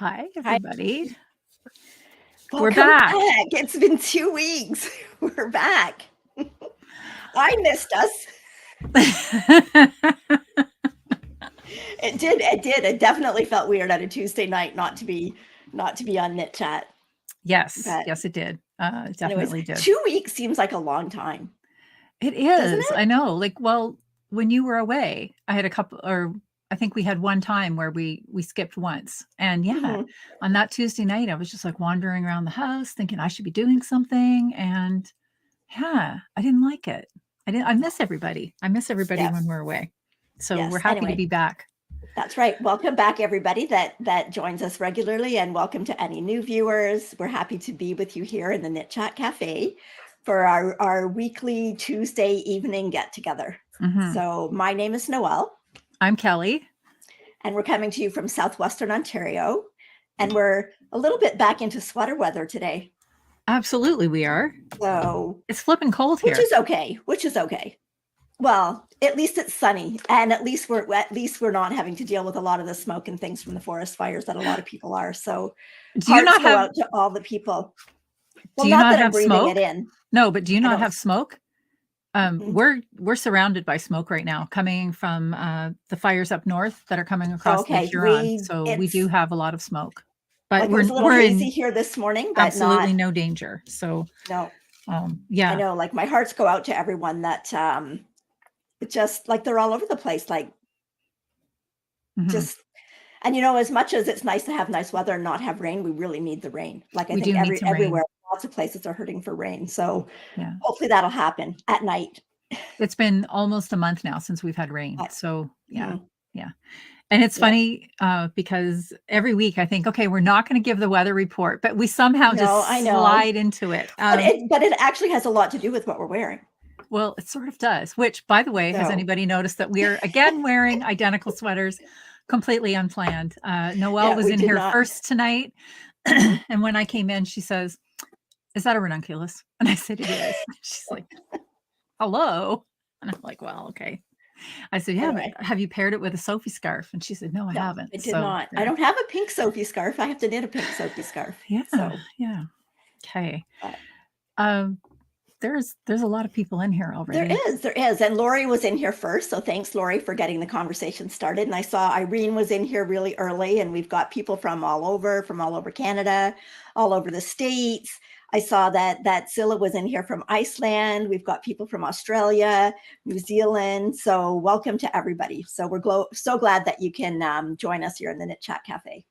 Hi, Hi. everybody. We're Welcome back. back. It's been 2 weeks. We're back. I missed us. It did. It definitely felt weird on a Tuesday night not to be on KnitChat. Yes, But yes, it did. It anyways, definitely did. 2 weeks seems like a long time, It doesn't is. it? I know. Well, when you were away, I had a couple, or I think we had one time where we skipped once. And yeah, Mhm. on that Tuesday night, I was just like wandering around the house thinking I should be doing something. And yeah, I didn't like it. I miss everybody. I miss everybody when Yes. we're away. So we're Yes. happy to Anyway, be back. that's right. Welcome back, everybody that joins us regularly, and welcome to any new viewers. We're happy to be with you here in the KnitChat Cafe for our weekly Tuesday evening get-together. Mhm. So my name is Noelle, I'm Kelly. and we're coming to you from southwestern Ontario, and we're a little bit back into sweater weather today. Absolutely, we are. So, It's flipping cold which here. is okay. Which is okay. Well, at least it's sunny, and at least we're not having to deal with a lot of the smoke and things from the forest fires that a lot of people are. So Do you hearts not go have out to all the people. Well, Do you not not that I'm have breathing it smoke? in. No, but do you I not don't. have smoke? Mhm. We're surrounded by smoke right now, coming from the fires up north that are coming Oh, across the okay. Huron. So we do It's have a lot of smoke, but like it was a little we're hazy in here this morning, but not. absolutely no danger. So No, I yeah. know. Like my hearts go out to everyone that it just like they're all over the place. Like Mhm. just and as much as it's nice to have nice weather and not have rain, we really need the rain. Like I We think do need some everywhere, rain. lots of places are hurting for rain. So Yeah. hopefully that'll happen at night. It's been almost a month now since we've had rain. I, So yeah. mhm, Yeah. And it's yeah. funny because every week I think, okay, we're not going to give the weather report, but we somehow No, I just know. slide into it. But it actually has a lot to do with what we're wearing. Well, it sort of does, which, by the way, has So anybody noticed that we're again wearing identical sweaters, completely unplanned? Noelle yeah, was we in did here not. first tonight. Mhm. And when I came in, she says, "Is that a ranunculus?" And I said, "It is." She's like, "Hello." And I'm like, "Well, okay." I said, "Yeah, but Anyway, have you paired it with a Sophie scarf?" And she said, "No, I no, haven't." I did So, not. I yeah. don't have a pink Sophie scarf. I have to knit a pink Sophie scarf. Yeah. So, Yeah. Okay. but Um, there's a lot of people in here there already. is, there is. And Lori was in here first. So thanks, Lori, for getting the conversation started. And I saw Irene was in here really early, and we've got people from all over Canada, all over the States. I saw that Zilla was in here from Iceland. We've got people from Australia, New Zealand. So welcome to everybody. So we're so glad that you can join us here in the KnitChat Cafe.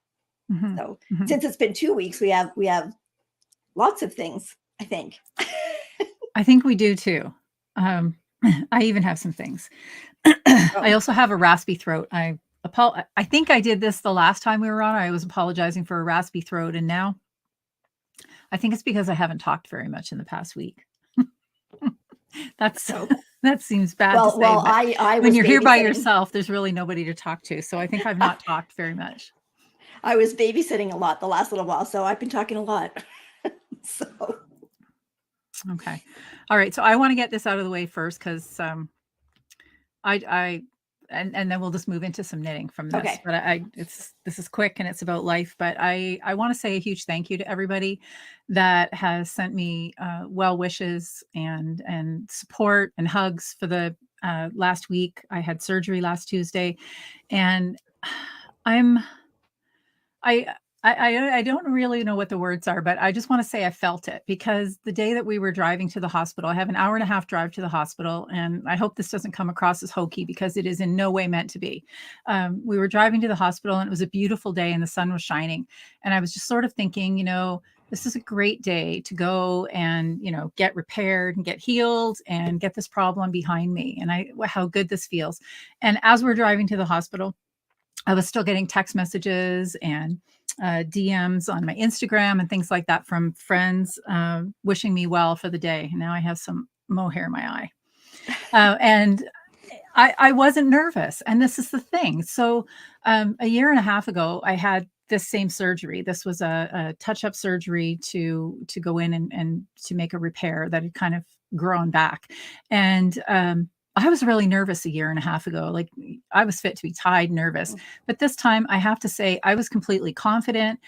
Mhm. So Mhm. since it's been 2 weeks, we have lots of things, I think. I think we do too. Um, I even have some things. I Oh, also have a raspy throat. I think I did this the last time we were on. I was apologizing for a raspy throat, and now I think it's because I haven't talked very much in the past week. That's so that seems bad to well, say, well, but I when was you're here by babysitting. yourself, there's really nobody to talk to. So I think I've not talked very much. I was babysitting a lot the last little while, so I've been talking a lot. So Okay. All right. So I want to get this out of the way first because I and then we'll just move into some knitting from this. okay. But this is quick and it's about life. But I want to say a huge thank you to everybody that has sent me well wishes and support and hugs for the last week. I had surgery last Tuesday, and I'm I I don't really know what the words are, but I just want to say I felt it because the day that we were driving to the hospital, I have an hour and a half drive to the hospital, and I hope this doesn't come across as hokey because it is in no way meant to be. We were driving to the hospital, and it was a beautiful day, and the sun was shining, and I was just sort of thinking, this is a great day to go and get repaired and get healed and get this problem behind me, and how good this feels. And as we're driving to the hospital, I was still getting text messages and DMs on my Instagram and things like that from friends wishing me well for the day. Now I have some mohair in my eye. And I wasn't nervous. And this is the thing. So a year and a half ago, I had this same surgery. This was a touch-up surgery to go in and to make a repair that had kind of grown back. And I was really nervous a year and a half ago. Like I was fit to be tied nervous, but this time I have to say I was completely confident.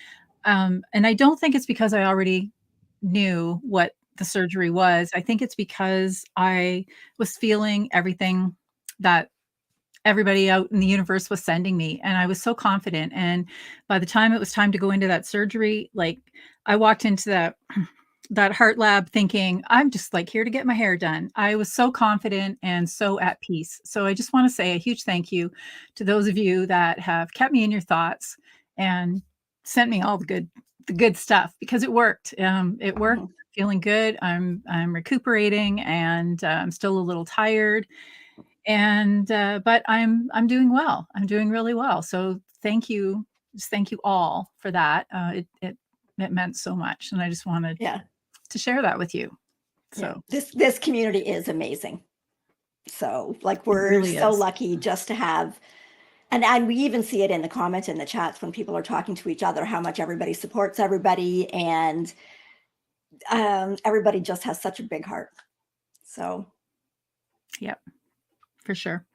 And I don't think it's because I already knew what the surgery was. I think it's because I was feeling everything that everybody out in the universe was sending me, and I was so confident. And by the time it was time to go into that surgery, like I walked into that heart lab thinking I'm just like here to get my hair done. I was so confident and so at peace. So I just want to say a huge thank you to those of you that have kept me in your thoughts and sent me all the good stuff, because it worked. It worked. Mhm. Feeling good. I'm recuperating, and I'm still a little tired, and but I'm doing well. I'm doing really well. So thank you, just thank you all for that. It meant so much, and I just wanted Yeah. to share that with you. Yeah. So This community is amazing. So like it we're really so is. lucky just to have, and we even see it in the comments in the chats when people are talking to each other, how much everybody supports everybody, and everybody just has such a big heart. So Yep, for sure.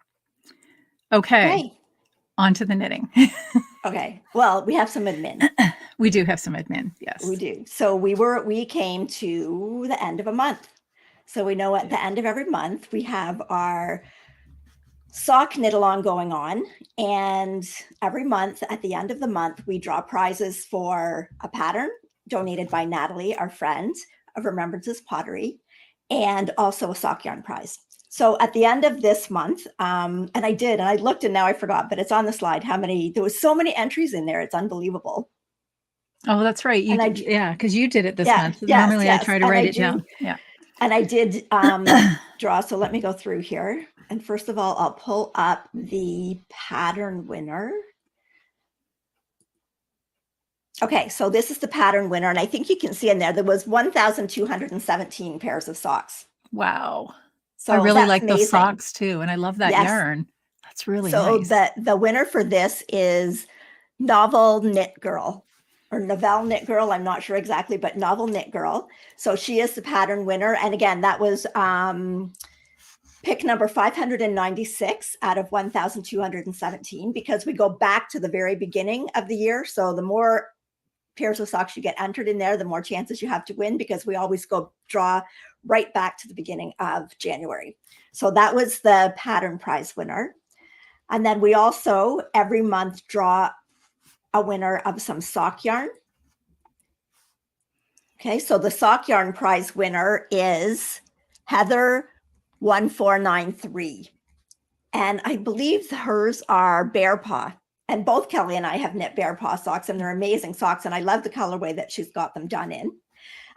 Okay, okay. on to the knitting. Okay. Well, we have some admin. We do have some admin. We Yes. do. So we came to the end of a month. So we know at the end of every month we have our sock knit along going on, and every month at the end of the month we draw prizes for a pattern donated by Natalie, our friend of Remembrances Pottery, and also a sock yarn prize. So at the end of this month, and I looked and now I forgot, but it's on the slide how many, there was so many entries in there, it's unbelievable. Oh, that's right. And Yeah, because you did it this yeah, month. yes, Normally I yes, try to write it down. Yeah. and I did draw. So let me go through here. And first of all, I'll pull up the pattern winner. Okay, so this is the pattern winner. And I think you can see in there was 1,217 pairs of socks. Wow. So I really that's like those amazing. socks too. And I love that Yes. yarn. That's really So nice. the winner for this is Novel Knit Girl, or Novelle Knit Girl. I'm not sure exactly, but Novel Knit Girl. So she is the pattern winner. And again, that was pick number 596 out of 1,217, because we go back to the very beginning of the year. So the more pairs of socks you get entered in there, the more chances you have to win, because we always go draw right back to the beginning of January. So that was the pattern prize winner. And then we also every month draw a winner of some sock yarn. Okay, so the sock yarn prize winner is Heather 1493. And I believe hers are bear paw. And both Kelly and I have knit bear paw socks, and they're amazing socks. And I love the colorway that she's got them done in.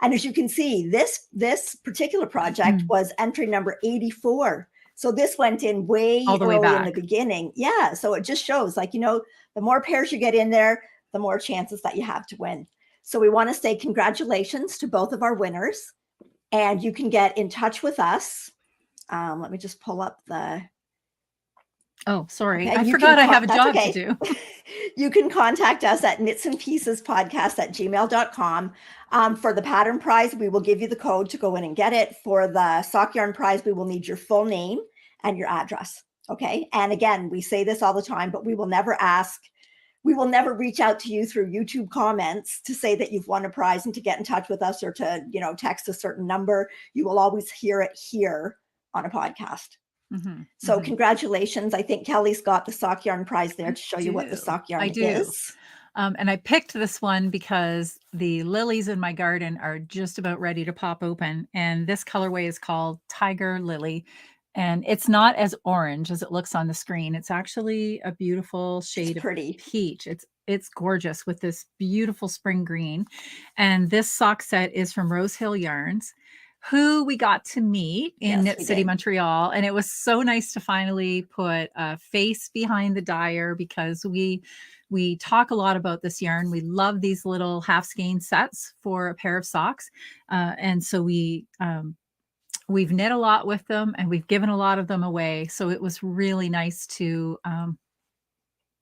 And as you can see, this particular project was entry number 84. So this went in way All the way early in the back. beginning. Yeah. So it just shows, like, the more pairs you get in there, the more chances that you have to win. So we want to say congratulations to both of our winners. And you can get in touch with us. Let me just pull up the. Oh, sorry. Okay, I forgot I have a job to do. You can contact us at knitsandpiecespodcast@gmail.com. For the pattern prize, we will give you the code to go in and get it. For the sock yarn prize, we will need your full name and your address. Okay. And again, we say this all the time, but we will never reach out to you through YouTube comments to say that you've won a prize and to get in touch with us, or to, text a certain number. You will always hear it here on a podcast. So congratulations. I think Kelly's got the sock yarn prize there to show you what the sock yarn is. And I picked this one because the lilies in my garden are just about ready to pop open. And this colorway is called Tiger Lily. And it's not as orange as it looks on the screen. It's actually a beautiful shade of peach. It's gorgeous with this beautiful spring green. And this sock set is from Rose Hill Yarns, who we got to meet in Knit City, Montreal. And it was so nice to finally put a face behind the dyer, because we talk a lot about this yarn. We love these little half skein sets for a pair of socks. And so we've knit a lot with them, and we've given a lot of them away. So it was really nice to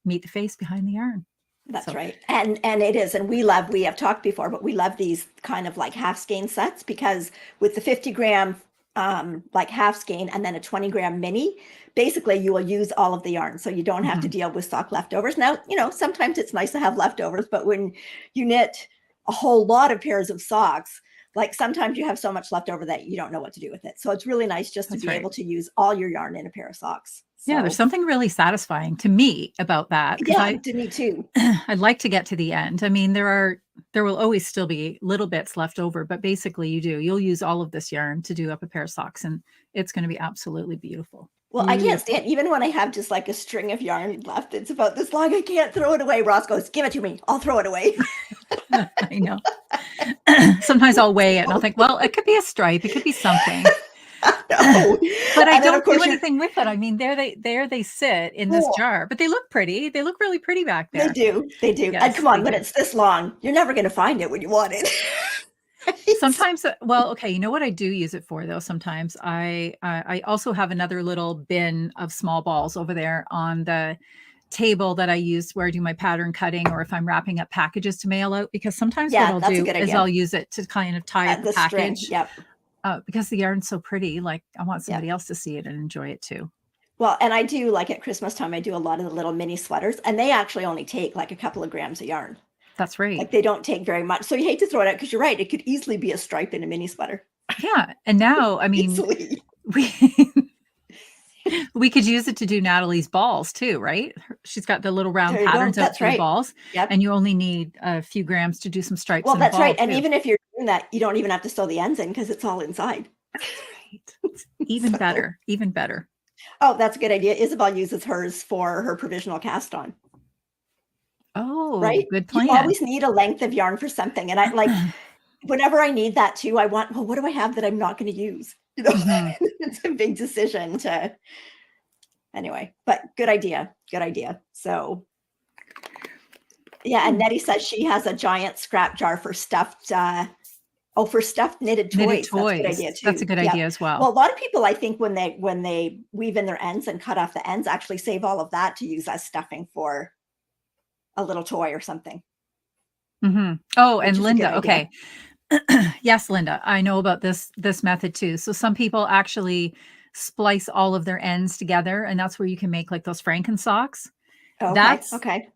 meet the face behind the yarn. That's right. And it is. And we have talked before, but we love these kind of like half skein sets, because with the 50 gram like half skein and then a 20-gram mini, basically you will use all of the yarn. So you don't have to deal with sock leftovers. Now, sometimes it's nice to have leftovers, but when you knit a whole lot of pairs of socks, like sometimes you have so much leftover that you don't know what to do with it. So it's really nice just to be able to use all your yarn in a pair of socks. So, yeah, there's something really satisfying to me about that. Yeah, to me too. I'd like to get to the end. I mean, there will always still be little bits left over, but basically you'll use all of this yarn to do up a pair of socks, and it's going to be absolutely beautiful. Well, I can't stand, even when I have just like a string of yarn left, it's about this long, I can't throw it away. Ross goes, give it to me. I'll throw it away. I know. Sometimes I'll weigh it and I'll think, well, it could be a stripe. It could be something. No. But I don't do anything with it. I mean, there they sit in this jar, but they look pretty. They look really pretty back there. They do. Yes, and come on, when it's this long, you're never going to find it when you want it. Sometimes, well, okay, you know what I do use it for though? Sometimes I also have another little bin of small balls over there on the table that I use where I do my pattern cutting, or if I'm wrapping up packages to mail out, because sometimes what I'll do is I'll use it to kind of tie up the package. Yep. Because the yarn's so pretty, like I want somebody else to see it and enjoy it too. Well, and I do, like at Christmas time, I do a lot of the little mini sweaters, and they actually only take like a couple of grams of yarn. That's right. Like they don't take very much. So you hate to throw it out because you're right. It could easily be a stripe in a mini sweater. Yeah. And now, I mean, we could use it to do Natalie's balls too, right? She's got the little round patterns out for the balls. Yep. And you only need a few grams to do some stripes. Well, that's right. And even if you're doing that, you don't even have to sew the ends in because it's all inside. That's right. Even better. Even better. Oh, that's a good idea. Isabel uses hers for her provisional cast on. Oh, right. Good plan. You always need a length of yarn for something. And I like, whenever I need that too, I want, well, what do I have that I'm not going to use? It's a big decision to, anyway, but good idea. Good idea. So yeah. And Nettie says she has a giant scrap jar for stuffed, for stuffed knitted toys. That's a good idea too. That's a good idea as well. Well, a lot of people, I think when they weave in their ends and cut off the ends, actually save all of that to use as stuffing for a little toy or something. Oh, and Linda. Okay. Yes, Linda, I know about this method too. So some people actually splice all of their ends together, and that's where you can make like those Franken socks. Okay.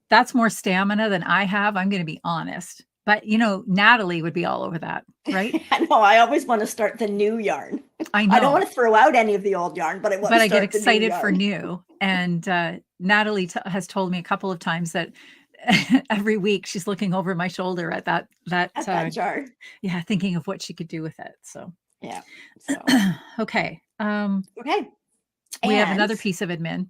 That's more stamina than I have. I'm going to be honest, but Natalie would be all over that, right? I know. I always want to start the new yarn. I know. I don't want to throw out any of the old yarn, but I get excited for new. And Natalie has told me a couple of times that every week she's looking over my shoulder at that jar. Yeah, thinking of what she could do with it. So yeah. Okay. Okay. We have another piece of admin.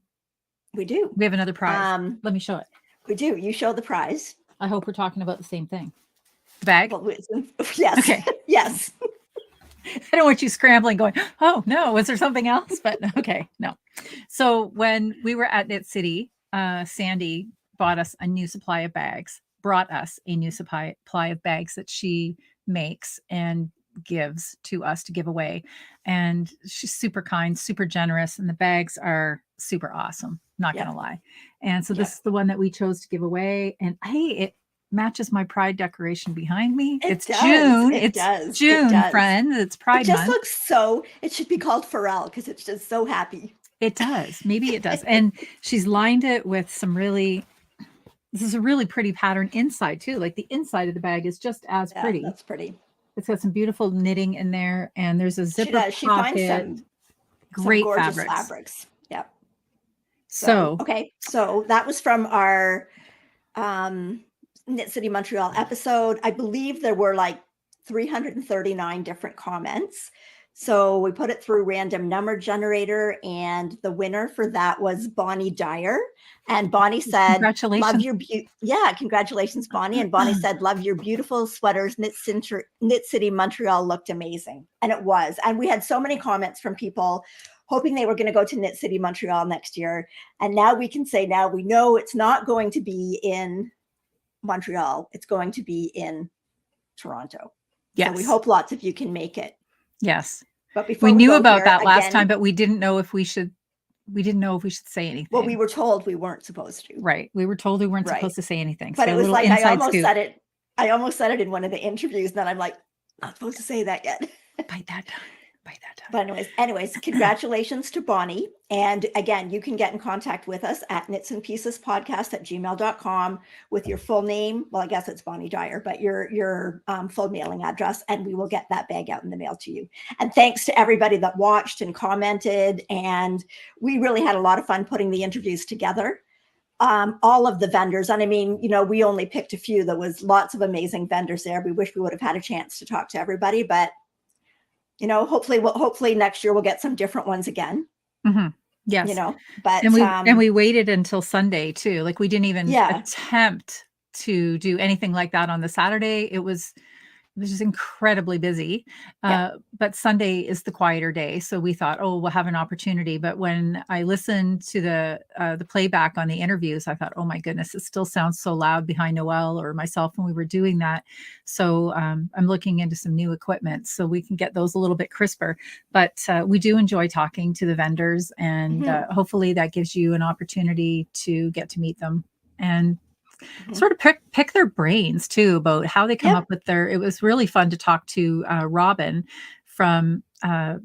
We do. We have another prize. Let me show it. We do. You show the prize. I hope we're talking about the same thing. The bag? Well, yes. Okay. Yes. I don't want you scrambling going, oh no, was there something else? But okay, no. So when we were at Knit City, Sandy brought us a new supply of bags that she makes and gives to us to give away. And she's super kind, super generous. And the bags are super awesome. Not going to lie. And so this is the one that we chose to give away. And hey, it matches my Pride decoration behind me. It's June. It's June, friend. It's Pride month. It just looks it should be called Pharrell because it's just so happy. It does. Maybe it does. And she's lined it with this is a really pretty pattern inside too. Like the inside of the bag is just as pretty. That's pretty. It's got some beautiful knitting in there, and there's a zipper pocket. She finds some great gorgeous fabrics. Yep. So okay. So that was from our Knit City Montreal episode. I believe there were like 339 different comments. So we put it through random number generator, and the winner for that was Bonnie Dyer. And Bonnie said, congratulations. Love your congratulations, Bonnie. And Bonnie said, love your beautiful sweaters. Knit City Montreal looked amazing. And it was. And we had so many comments from people hoping they were going to go to Knit City Montreal next year. And now we can say, now we know it's not going to be in Montreal. It's going to be in Toronto. Yes. So we hope lots of you can make it. Yes. But before we knew about that last time, but we didn't know if we should say anything. Well, we were told we weren't supposed to. Right. We were told we weren't supposed to say anything. But it was like I almost said it in one of the interviews, and then I'm like, not supposed to say that yet. By that time. by that time. But anyways, congratulations to Bonnie. And again, you can get in contact with us at knitsandpiecespodcast@gmail.com with your full name. Well, I guess it's Bonnie Dyer, but your full mailing address, and we will get that bag out in the mail to you. And thanks to everybody that watched and commented. And we really had a lot of fun putting the interviews together. All of the vendors, and I mean, you know, we only picked a few. There was lots of amazing vendors there. We wish we would have had a chance to talk to everybody, but you know, hopefully next year we'll get some different ones again. Mm-hmm. Yes. You know, but and we waited until Sunday too. Like we didn't even yeah, attempt to do anything like that on the Saturday. It was just incredibly busy. yeah. But Sunday is the quieter day. So we thought, oh, we'll have an opportunity. But when I listened to the playback on the interviews, I thought, oh my goodness, it still sounds so loud behind Noelle or myself when we were doing that. So I'm looking into some new equipment so we can get those a little bit crisper. But we do enjoy talking to the vendors, and hopefully that gives you an opportunity to get to meet them and sort of pick their brains too about how they come up with it was really fun to talk to Robin from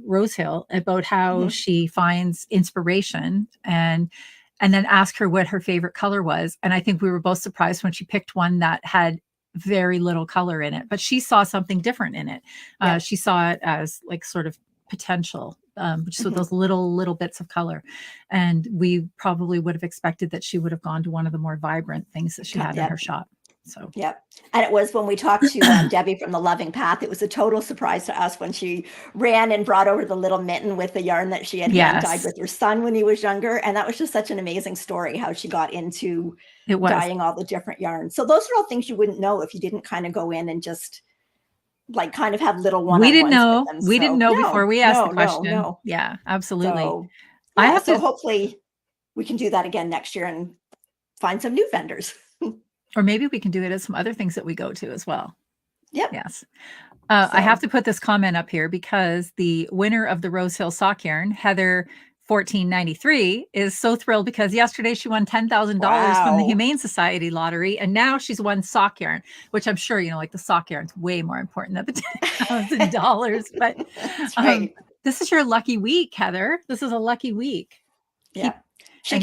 Rosehill about how she finds inspiration, and then ask her what her favorite color was. And I think we were both surprised when she picked one that had very little color in it, but she saw something different in it. She saw it as like sort of potential, just with those little bits of color. And we probably would have expected that she would have gone to one of the more vibrant things that she had in her shop. So, and it was when we talked to Debbie from the Loving Path, it was a total surprise to us when she ran and brought over the little mitten with the yarn that she had hand dyed with her son when he was younger. And that was just such an amazing story, how she got into dyeing all the different yarns. So those are all things you wouldn't know if you didn't kind of go in and just like kind of have little one-on-ones. We didn't know before we asked the question. No. Yeah, absolutely. So hopefully we can do that again next year and find some new vendors. Or maybe we can do it at some other things that we go to as well. Yes. So, I have to put this comment up here because the winner of the Rosehill sock yarn, Heather 1493, is so thrilled because yesterday she won $10,000 from the Humane Society lottery, and now she's won sock yarn, which I'm sure, you know, like the sock yarn's way more important than the $10,000. But this is your lucky week, Heather. This is a lucky week. She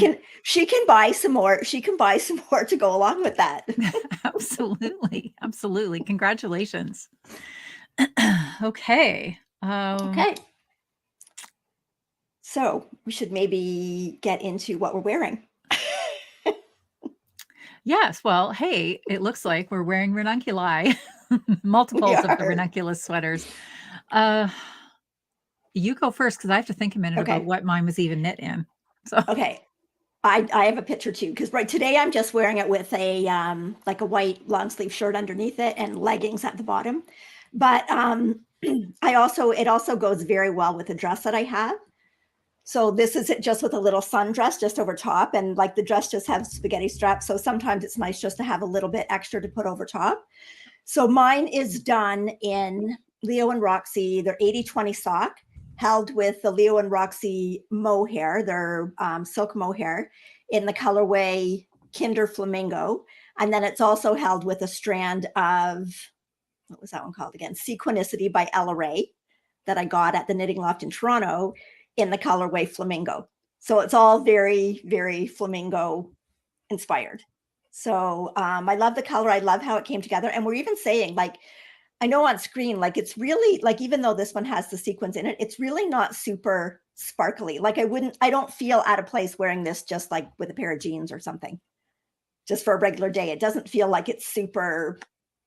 can buy some more. She can buy some more to go along with that. Absolutely. Congratulations. Okay. So we should maybe get into what we're wearing. Yes. Well, hey, it looks like we're wearing ranunculi, multiples of the ranunculus sweaters. You go first because I have to think a minute about what mine was even knit in. So I have a picture too, because today I'm just wearing it with a like a white long sleeve shirt underneath it and leggings at the bottom. But it also goes very well with the dress that I have. So this is it just with a little sundress just over top, and like the dress just has spaghetti straps. So sometimes it's nice just to have a little bit extra to put over top. So mine is done in Leo and Roxy. They're 80/20 sock, held with the Leo and Roxy mohair, their silk mohair, in the colorway Kinder Flamingo. And then it's also held with a strand of, what was that one called again? Sequinicity by Ella Ray that I got at the Knitting Loft in Toronto in the colorway Flamingo. So it's all very, very flamingo inspired. So I love the color. I love how it came together. And we're even saying, like, I know on screen, like it's really like, even though this one has the sequins in it, it's really not super sparkly. Like I don't feel out of place wearing this just like with a pair of jeans or something, just for a regular day. It doesn't feel like it's super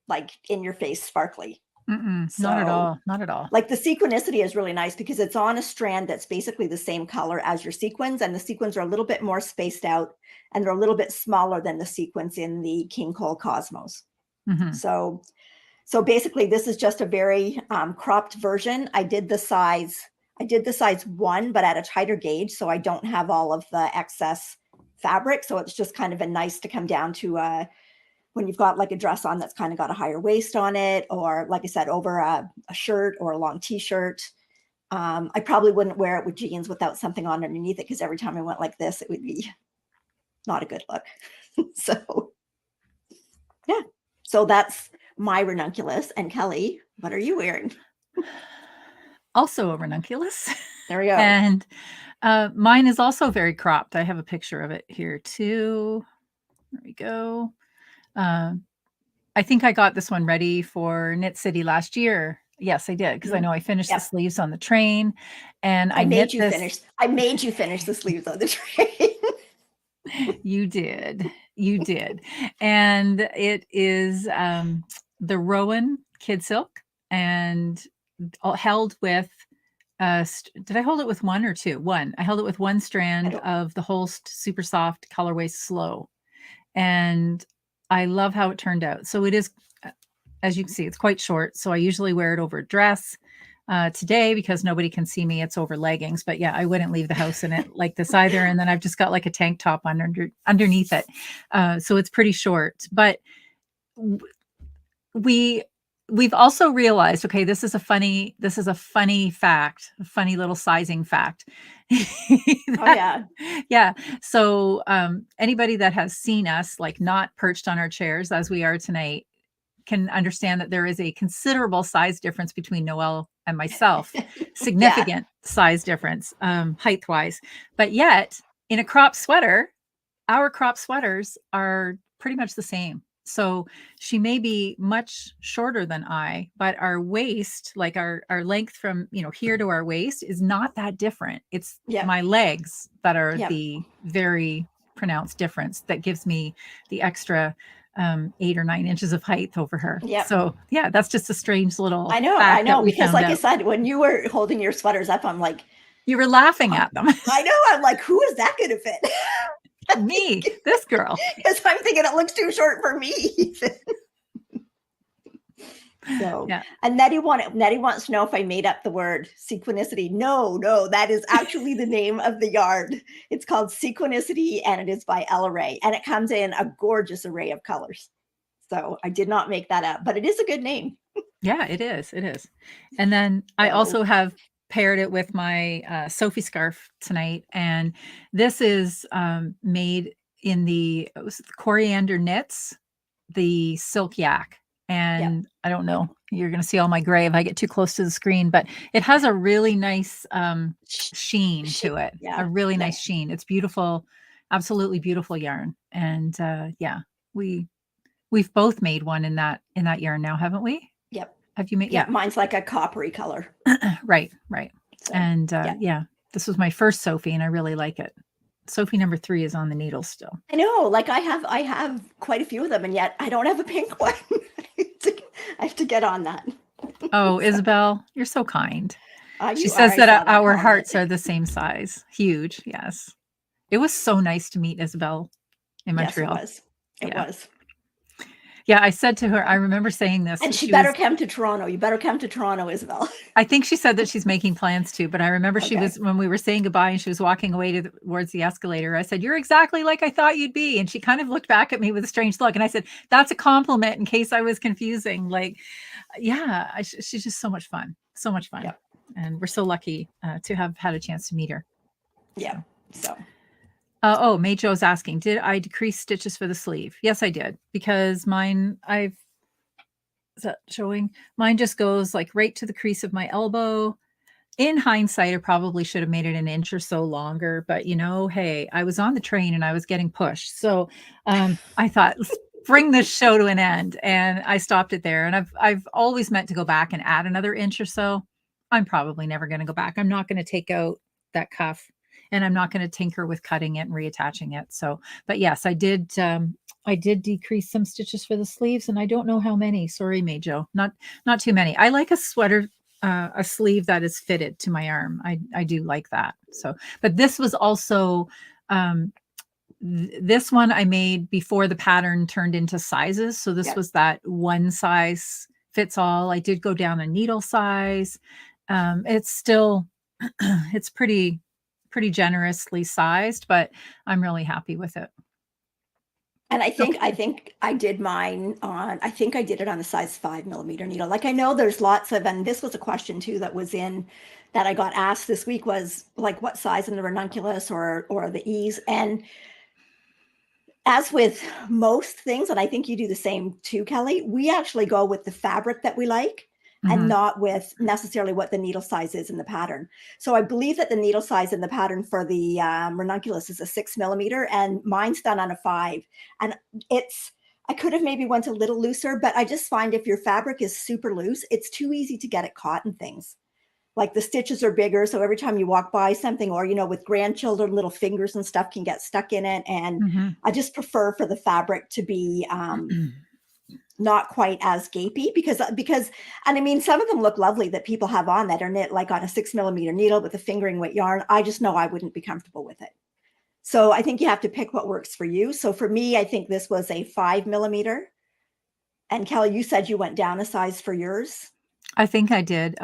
like in your face sparkly. Not at all. Not at all. Like the sequinicity is really nice because it's on a strand that's basically the same color as your sequins, and the sequins are a little bit more spaced out and they're a little bit smaller than the sequins in the King Cole Cosmos. So basically this is just a very cropped version. I did the size 1, but at a tighter gauge. So I don't have all of the excess fabric. So it's just kind of a nice to come down to when you've got like a dress on that's kind of got a higher waist on it, or like I said, over a shirt or a long t-shirt. I probably wouldn't wear it with jeans without something on underneath it, because every time I went like this, it would be not a good look. So yeah, so that's my ranunculus. And Kelly, what are you wearing? also a ranunculus. There we go. And mine is also very cropped. I have a picture of it here too. There we go. I think I got this one ready for Knit City last year. Yes, I did, because I know I finished the sleeves on the train, and I made knit you this. finish. I made you finish the sleeves on the train. You did. You did. And it is the Rowan Kid Silk, and held with did I hold it with one or two? One. I held it with one strand of the Holst Super Soft colorway Slow. And I love how it turned out. So it is, as you can see, it's quite short. So I usually wear it over a dress. Today, because nobody can see me, it's over leggings. But yeah, I wouldn't leave the house in it like this either. And then I've just got like a tank top underneath it. So it's pretty short. But we've also realized, okay, this is a funny fact, a funny little sizing fact. Yeah. So anybody that has seen us, like, not perched on our chairs as we are tonight, can understand that there is a considerable size difference between Noelle and myself. Significant size difference, height wise. But yet in a crop sweater, our crop sweaters are pretty much the same. So she may be much shorter than I, but our waist, like our length from, here to our waist, is not that different. It's my legs that are the very pronounced difference that gives me the extra 8 or 9 inches of height over her. So yeah, that's just a strange little I know, because like I said, when you were holding your sweaters up, I'm like, you were laughing at them. I know. I'm like, who is that going to fit? Me, this girl. Because I'm thinking it looks too short for me. So, and Nettie wants to know if I made up the word sequinicity. No, that is actually the name of the yarn. It's called Sequinicity, and it is by Ella Rae, and it comes in a gorgeous array of colors. So I did not make that up, but it is a good name. Yeah, it is. It is. And then I also have paired it with my Sophie scarf tonight, and this is made in the Coriander Knits, the Silk Yak. And I don't know, you're going to see all my gray if I get too close to the screen, but it has a really nice sheen to it. A really nice sheen. It's beautiful, absolutely beautiful yarn. And we've both made one in that yarn now, haven't we? Yep. Have you made? Yeah, mine's like a coppery color. Right. So, and this was my first Sophie, and I really like it. Sophie number 3 is on the needle still. I know, like I have quite a few of them, and yet I don't have a pink one. I have to get on that. Oh, so. Isabel, you're so kind. She says that our hearts are the same size. Huge. Yes. It was so nice to meet Isabel in Montreal. Yes, it was. Yeah, I said to her, I remember saying this. And she better come to Toronto. You better come to Toronto, Isabel. I think she said that she's making plans to, but I remember she was, when we were saying goodbye and she was walking away towards the escalator, I said, "You're exactly like I thought you'd be." And she kind of looked back at me with a strange look. And I said, "That's a compliment in case I was confusing." Like, she's just so much fun. So much fun. Yep. And we're so lucky to have had a chance to meet her. Yeah. So. May Jo's asking, did I decrease stitches for the sleeve? Yes, I did, because mine, is that showing? Mine just goes like right to the crease of my elbow. In hindsight, I probably should have made it an inch or so longer, but hey, I was on the train and I was getting pushed. So I thought, let's bring this show to an end. And I stopped it there. And I've always meant to go back and add another inch or so. I'm probably never going to go back. I'm not going to take out that cuff. And I'm not going to tinker with cutting it and reattaching it. So, but yes, I did decrease some stitches for the sleeves, and I don't know how many. Sorry, Majo, not too many. I like a sweater, a sleeve that is fitted to my arm. I do like that. So, but this was also, this one I made before the pattern turned into sizes. So this was that one size fits all. I did go down a needle size. It's still, it's pretty generously sized, but I'm really happy with it. And I think I did mine on, I think I did it on the size 5mm needle. Like, I know there's lots of, and this was a question too that was in, that I got asked this week, was like, what size in the ranunculus or the ease? And as with most things, and I think you do the same too, Kelly, we actually go with the fabric that we like. and not with necessarily what the needle size is in the pattern. So I believe that the needle size in the pattern for the ranunculus is a 6 millimeter, and mine's done on a 5. And I could have maybe went a little looser, but I just find if your fabric is super loose, it's too easy to get it caught in things. Like the stitches are bigger, so every time you walk by something, or, you know, with grandchildren, little fingers and stuff can get stuck in it. And I just prefer for the fabric to be not quite as gapey, because, and I mean, some of them look lovely that people have on that are knit like on a 6 millimeter needle with a fingering weight yarn. I just know I wouldn't be comfortable with it. So I think you have to pick what works for you. So for me, I think this was a 5 millimeter. And Kelly, you said you went down a size for yours. I think I did.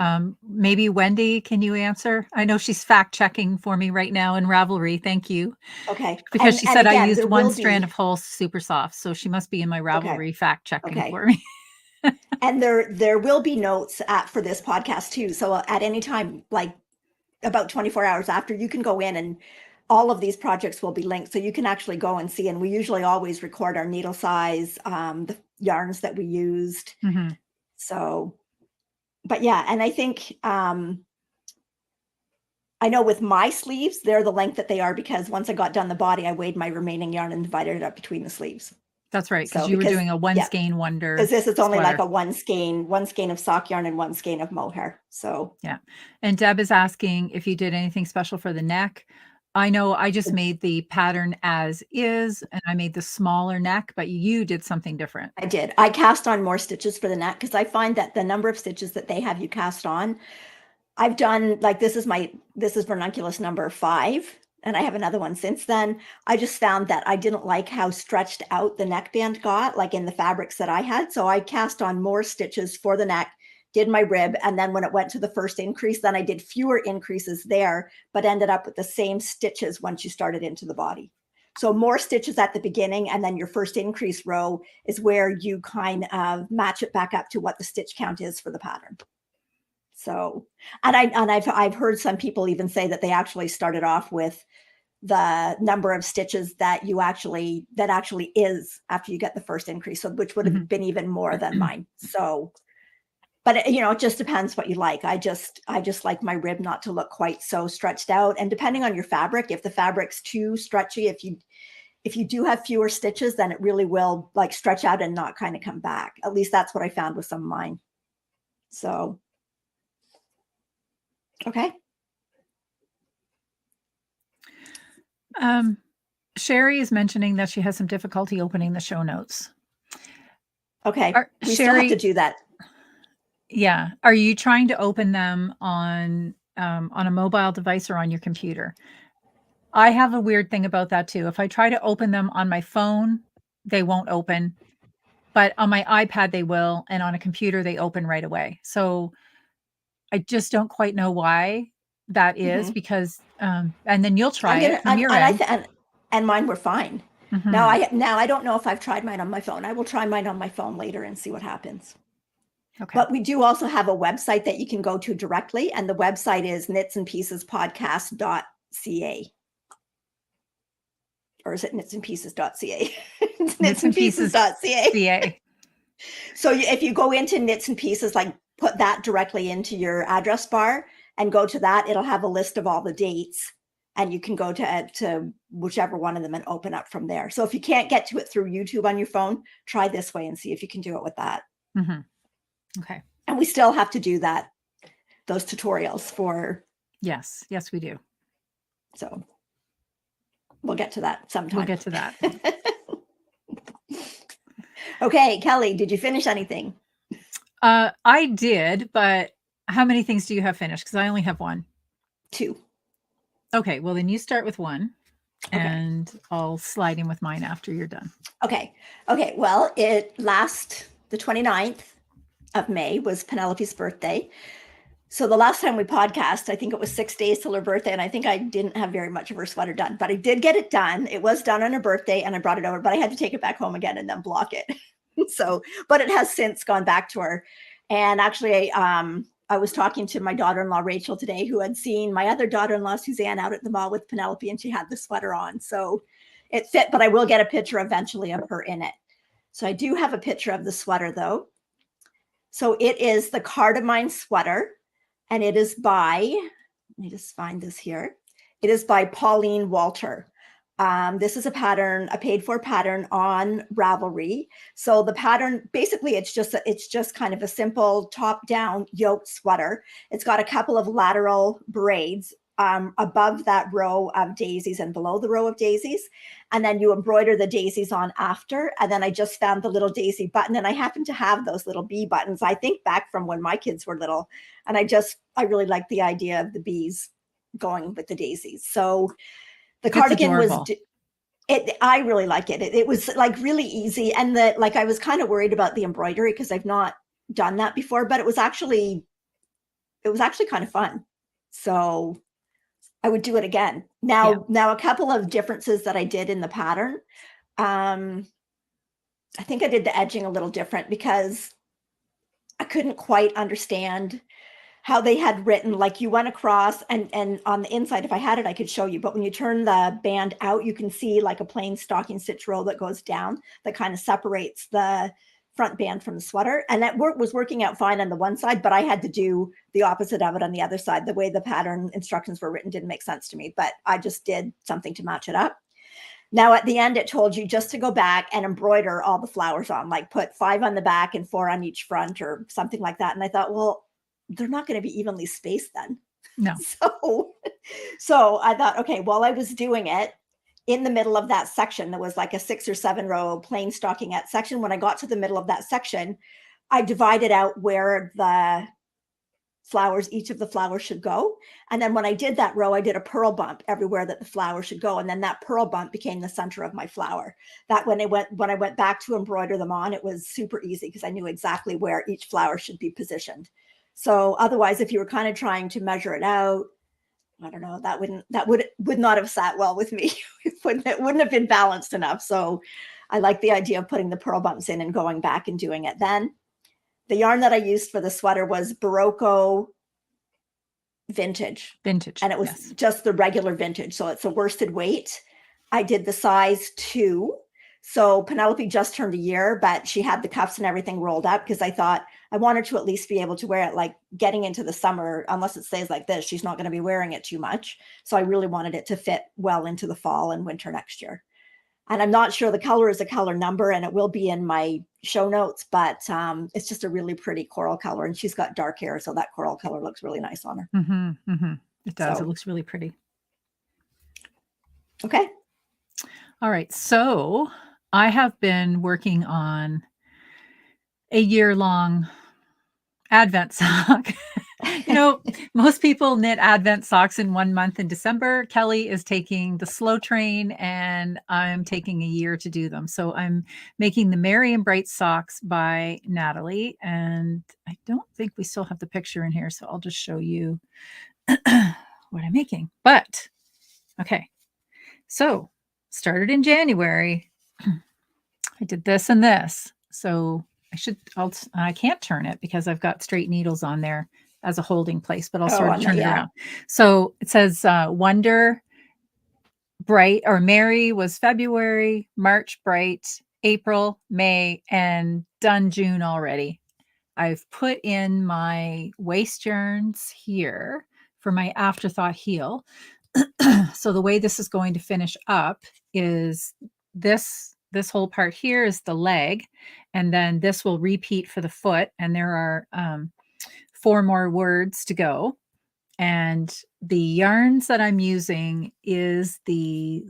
Maybe Wendy, can you answer? I know she's fact checking for me right now in Ravelry. Thank you. Okay. Because she said again, I used one strand of whole super soft. So she must be in my Ravelry fact checking for me. And there will be notes for this podcast too. So at any time, like about 24 hours after, you can go in and all of these projects will be linked. So you can actually go and see. And we usually always record our needle size, the yarns that we used. So, but yeah, and I think, I know with my sleeves, they're the length that they are because once I got done the body, I weighed my remaining yarn and divided it up between the sleeves. That's right, because you were doing a one skein wonder. Because this is only like a one skein of sock yarn and one skein of mohair. So yeah. And Deb is asking if you did anything special for the neck. I know I just made the pattern as is, and I made the smaller neck, but you did something different. I did. I cast on more stitches for the neck because I find that the number of stitches that they have you cast on, I've done, like, this is ranunculus number 5, and I have another one since then. I just found that I didn't like how stretched out the neckband got, like in the fabrics that I had. So I cast on more stitches for the neck, did my rib, and then when it went to the first increase, then I did fewer increases there, but ended up with the same stitches once you started into the body. So more stitches at the beginning, and then your first increase row is where you kind of match it back up to what the stitch count is for the pattern. So, and I've heard some people even say that they actually started off with the number of stitches that actually is after you get the first increase, so which would have been even more than mine. So, but you know, it just depends what you like. I just like my rib not to look quite so stretched out. And depending on your fabric, if the fabric's too stretchy, if you do have fewer stitches, then it really will like stretch out and not kind of come back. At least that's what I found with some of mine. So, okay. Sherry is mentioning that she has some difficulty opening the show notes. Okay. We still have to do that. Yeah. Are you trying to open them on a mobile device or on your computer? I have a weird thing about that too. If I try to open them on my phone, they won't open, but on my iPad they will, and on a computer they open right away. So I just don't quite know why that is, because and then you'll try it from your end. And mine were fine. Now I don't know if I've tried mine on my phone. I will try mine on my phone later and see what happens. Okay. But we do also have a website that you can go to directly, and the website is knitsandpiecespodcast.ca. Or is it knitsandpieces.ca? knitsandpieces.ca. So if you go into Knits and Pieces, like put that directly into your address bar and go to that, it'll have a list of all the dates, and you can go to whichever one of them and open up from there. So if you can't get to it through YouTube on your phone, try this way and see if you can do it with that. Okay. And we still have to do those tutorials for. Yes, we do. So we'll get to that sometime. We'll get to that. Okay, Kelly, did you finish anything? I did, but how many things do you have finished? Because I only have 1. 2. Okay, well then you start with 1, and I'll slide in with mine after you're done. Okay. Well, the 29th of May was Penelope's birthday. So the last time we podcast, I think it was 6 days till her birthday, and I think I didn't have very much of her sweater done, but I did get it done. It was done on her birthday, and I brought it over, but I had to take it back home again and then block it. So, but it has since gone back to her. And actually, I was talking to my daughter-in-law, Rachel, today, who had seen my other daughter-in-law, Suzanne, out at the mall with Penelope, and she had the sweater on. So it fit, but I will get a picture eventually of her in it. So I do have a picture of the sweater, though. So it is the Cardamine Sweater, and it is by, let me just find this here. It is by Pauline Walter. This is a pattern, a paid for pattern on Ravelry. So the pattern, basically it's just kind of a simple top down yoke sweater. It's got a couple of lateral braids above that row of daisies and below the row of daisies. And then you embroider the daisies on after. And then I just found the little daisy button, and I happen to have those little bee buttons. I think back from when my kids were little, and I really like the idea of the bees going with the daisies. So the cardigan was, I really like it. It was like really easy. And like, I was kind of worried about the embroidery because I've not done that before, but it was actually kind of fun. So I would do it again. Now a couple of differences that I did in the pattern. I think I did the edging a little different because I couldn't quite understand how they had written, like you went across and on the inside, if I had it, I could show you. But when you turn the band out, you can see like a plain stocking stitch row that goes down that kind of separates the front band from the sweater. And that was working out fine on the one side, but I had to do the opposite of it on the other side. The way the pattern instructions were written didn't make sense to me, but I just did something to match it up. Now at the end, it told you just to go back and embroider all the flowers on, like put 5 on the back and 4 on each front or something like that. And I thought, well, they're not going to be evenly spaced then. No. So I thought, okay, while I was doing it in the middle of that section, there was like a 6 or 7 row plain stockingette section. When I got to the middle of that section, I divided out where each of the flowers should go. And then when I did that row, I did a purl bump everywhere that the flower should go. And then that purl bump became the center of my flower. That when I went back to embroider them on, it was super easy because I knew exactly where each flower should be positioned. So otherwise, if you were kind of trying to measure it out, I don't know, that would not have sat well with me. It wouldn't have been balanced enough. So I like the idea of putting the purl bumps in and going back and doing it then. The yarn that I used for the sweater was Barocco vintage. And it was just the regular vintage. So it's a worsted weight. I did the size 2. So Penelope just turned a year, but she had the cuffs and everything rolled up because I thought I want her to at least be able to wear it, like getting into the summer, unless it stays like this, she's not going to be wearing it too much. So I really wanted it to fit well into the fall and winter next year. And I'm not sure the color is a color number, and it will be in my show notes, but it's just a really pretty coral color, and she's got dark hair. So that coral color looks really nice on her. Mm-hmm, mm-hmm. It does. It looks really pretty. Okay. All right. So I have been working on a year-long Advent sock. Most people knit Advent socks in 1 month in December. Kelly is taking the slow train, and I'm taking a year to do them. So I'm making the Merry and Bright socks by Natalie. And I don't think we still have the picture in here, so I'll just show you what I'm making. But, okay. So started in January. I did this and this. So I can't turn it because I've got straight needles on there as a holding place, but I'll sort of turn it around. So it says Wonder Bright, or Merry was February, March Bright, April, May, and done June already. I've put in my waste yarns here for my afterthought heel. So the way this is going to finish up is this whole part here is the leg, and then this will repeat for the foot, and there are 4 more words to go. And the yarns that I'm using is the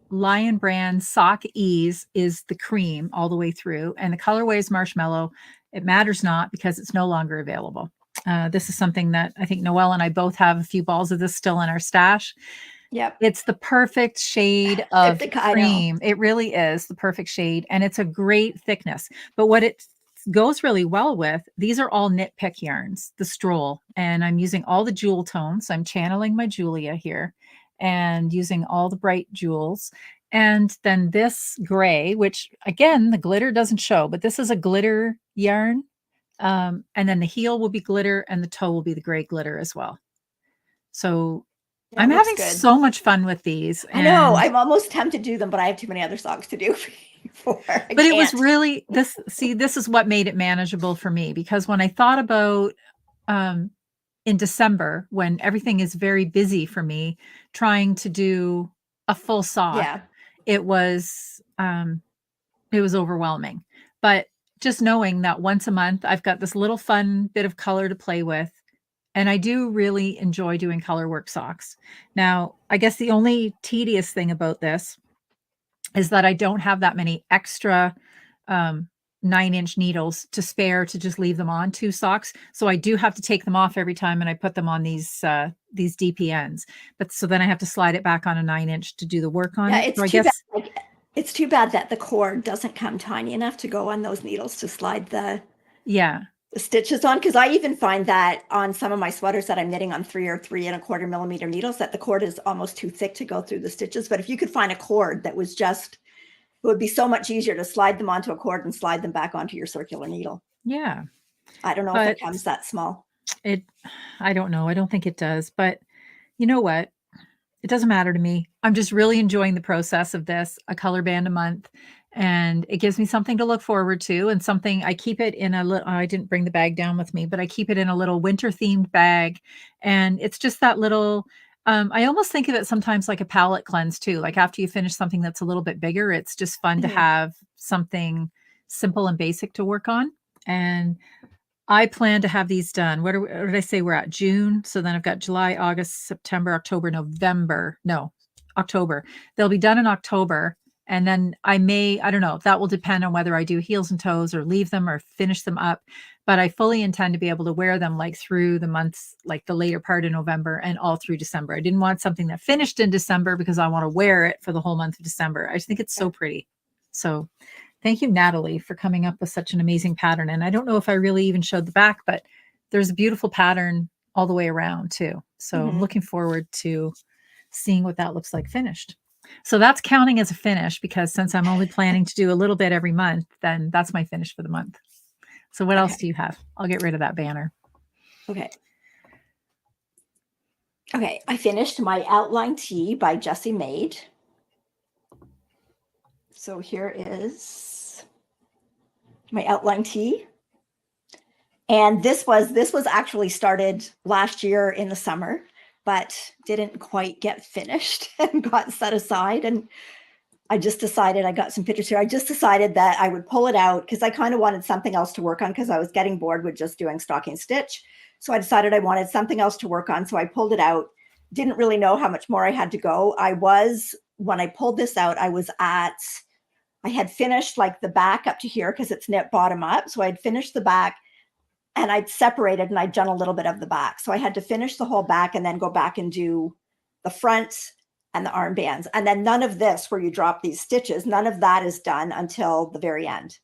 Lion Brand Sock Ease is the cream all the way through, and the colorway is Marshmallow. It matters not because it's no longer available. This is something that I think Noelle and I both have a few balls of this still in our stash. Yep. It's the perfect shade of cream. It really is the perfect shade, and it's a great thickness. But what it goes really well with, these are all knit pick yarns, the Stroll, and I'm using all the jewel tones. I'm channeling my Julia here and using all the bright jewels. And then this gray, which again, the glitter doesn't show, but this is a glitter yarn. And then the heel will be glitter and the toe will be the gray glitter as well. So Yeah, it I'm looks having good. so much fun with these. I know. And I'm almost tempted to do them, but I have too many other socks to do before. I but it was can't. really this. See, this is what made it manageable for me, because when I thought about um, in December, when everything is very busy for me, trying to do a full sock, Yeah. it was overwhelming. But just knowing that once a month I've got this little fun bit of color to play with, and I do really enjoy doing color work socks. Now, I guess the only tedious thing about this is that I don't have that many extra 9-inch needles to spare to just leave them on 2 socks. So I do have to take them off every time, and I put them on these DPNs. But so then I have to slide it back on a 9-inch to do the work on Yeah, it. it's So I too bad. guess Like, it's too bad that the cord doesn't come tiny enough to go on those needles to slide the yeah. stitches on, because I even find that on some of my sweaters that I'm knitting on 3 or 3¼ millimeter needles, that the cord is almost too thick to go through the stitches. But if you could find a cord that was just, it would be so much easier to slide them onto a cord and slide them back onto your circular needle. Yeah. I don't know if But it comes that small. I don't know. I don't think it does. But you know what? It doesn't matter to me. I'm just really enjoying the process of this, a color band a month. And it gives me something to look forward to, and something I keep it in a little, I didn't bring the bag down with me, but I keep it in a little winter themed bag. And it's just that little, I almost think of it sometimes like a palette cleanse too. Like after you finish something that's a little bit bigger, it's just fun to Mhm. have something simple and basic to work on. And I plan to have these done. What did I say? We're at June. So then I've got July, August, September, October, November. No, October. They'll be done in October. And then I don't know. That will depend on whether I do heels and toes or leave them or finish them up. But I fully intend to be able to wear them like through the months, like the later part of November and all through December. I didn't want something that finished in December because I want to wear it for the whole month of December. I just think it's so pretty. So thank you, Natalie, for coming up with such an amazing pattern. And I don't know if I really even showed the back, but there's a beautiful pattern all the way around too. So I'm Mhm. looking forward to seeing what that looks like finished. So that's counting as a finish, because since I'm only planning to do a little bit every month, then that's my finish for the month. So what else do Okay. you have? I'll get rid of that banner. Okay. Okay. I finished my outline tee by Jessie Maid. So here is my outline tee. And this was actually started last year in the summer, but didn't quite get finished and got set aside. And I just decided, I got some pictures here. I just decided that I would pull it out because I kind of wanted something else to work on, because I was getting bored with just doing stocking stitch. So I decided I wanted something else to work on. So I pulled it out. Didn't really know how much more I had to go. When I pulled this out, I had finished like the back up to here because it's knit bottom up. So I'd finished the back and I'd separated and I'd done a little bit of the back. So I had to finish the whole back and then go back and do the front and the armbands. And then none of this, where you drop these stitches, none of that is done until the very end.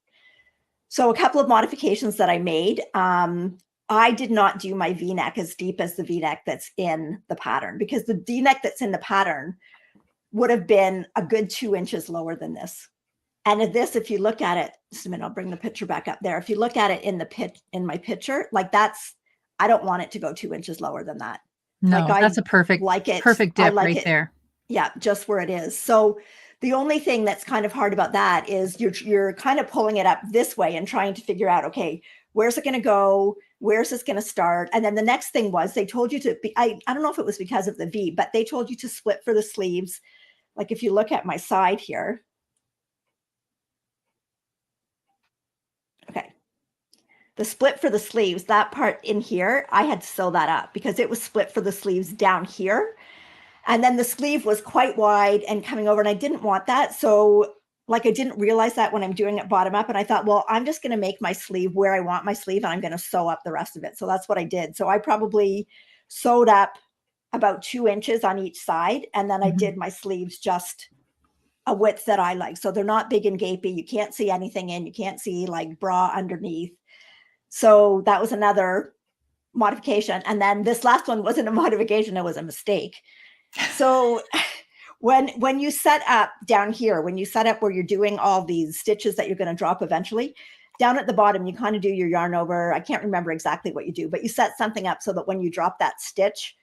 So a couple of modifications that I made. I did not do my V-neck as deep as the V-neck that's in the pattern, because the V-neck that's in the pattern would have been a good 2 inches lower than this. And this, if you look at it, just a minute, I'll bring the picture back up there. If you look at it in my picture, like I don't want it to go 2 inches lower than that. No, Like that's a perfect dip right there. Yeah, just where it is. So the only thing that's kind of hard about that is you're kind of pulling it up this way and trying to figure out, okay, where's it going to go? Where's this going to start? And then the next thing was, they told you to be, I don't know if it was because of the V, but they told you to split for the sleeves. Like if you look at my side here. Okay. The split for the sleeves, that part in here, I had to sew that up because it was split for the sleeves down here. And then the sleeve was quite wide and coming over, and I didn't want that. So like, I didn't realize that when I'm doing it bottom up. And I thought, well, I'm just going to make my sleeve where I want my sleeve, and I'm going to sew up the rest of it. So that's what I did. So I probably sewed up about 2 inches on each side. And then I did my sleeves just a width that I like. So they're not big and gapey. You can't see anything in, you can't see like bra underneath. So that was another modification. And then this last one wasn't a modification, it was a mistake. So when you set up down here, when you set up where you're doing all these stitches that you're going to drop eventually, down at the bottom, you kind of do your yarn over. I can't remember exactly what you do, but you set something up so that when you drop that stitch,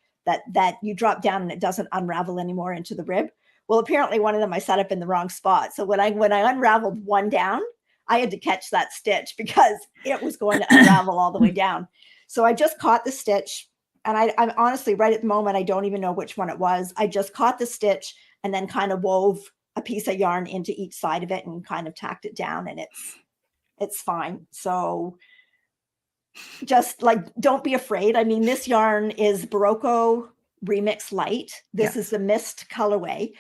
that you drop down and it doesn't unravel anymore into the rib. Well, apparently one of them I set up in the wrong spot. So when I unraveled one down, I had to catch that stitch because it was going to unravel all the way down. So I just caught the stitch, and I'm honestly, right at the moment, I don't even know which one it was. I just caught the stitch and then kind of wove a piece of yarn into each side of it and kind of tacked it down, and it's fine. So just like, don't be afraid. I mean, this yarn is Barocco Remix Light. This is the Mist colorway.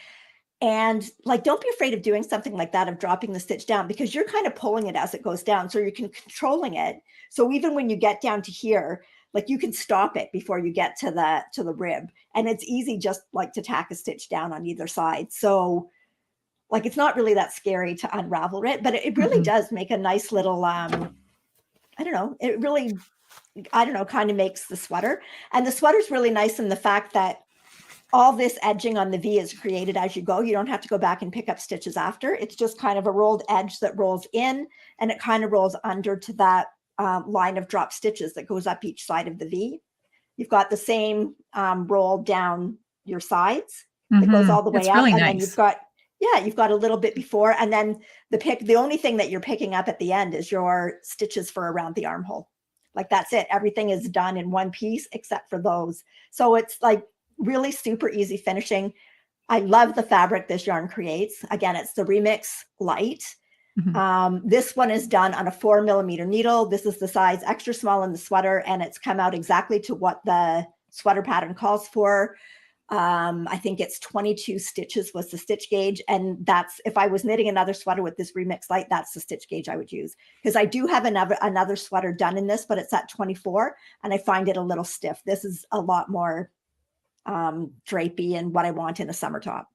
And like, don't be afraid of doing something like that, of dropping the stitch down, because you're kind of pulling it as it goes down. So you can controlling it. So even when you get down to here, like, you can stop it before you get to the rib. And it's easy just like to tack a stitch down on either side. So like, it's not really that scary to unravel it, but it really does make a nice little, I don't know, it really, I don't know, kind of makes the sweater. And the sweater's really nice in the fact that all this edging on the V is created as you go. You don't have to go back and pick up stitches after. It's just kind of a rolled edge that rolls in, and it kind of rolls under to that line of drop stitches that goes up each side of the V. You've got the same roll down your sides that goes all the way up. Really and nice. Then you've got a little bit before, and then the only thing that you're picking up at the end is your stitches for around the armhole. Like, that's it. Everything is done in one piece except for those. So it's like really super easy finishing. I love the fabric this yarn creates. Again, it's the Remix Light. This one is done on a 4mm needle. This is the size extra small in the sweater, and it's come out exactly to what the sweater pattern calls for. I think it's 22 stitches was the stitch gauge. And that's, if I was knitting another sweater with this Remix Light, that's the stitch gauge I would use, because I do have another sweater done in this, but it's at 24, and I find it a little stiff. This is a lot more drapey and what I want in a summer top.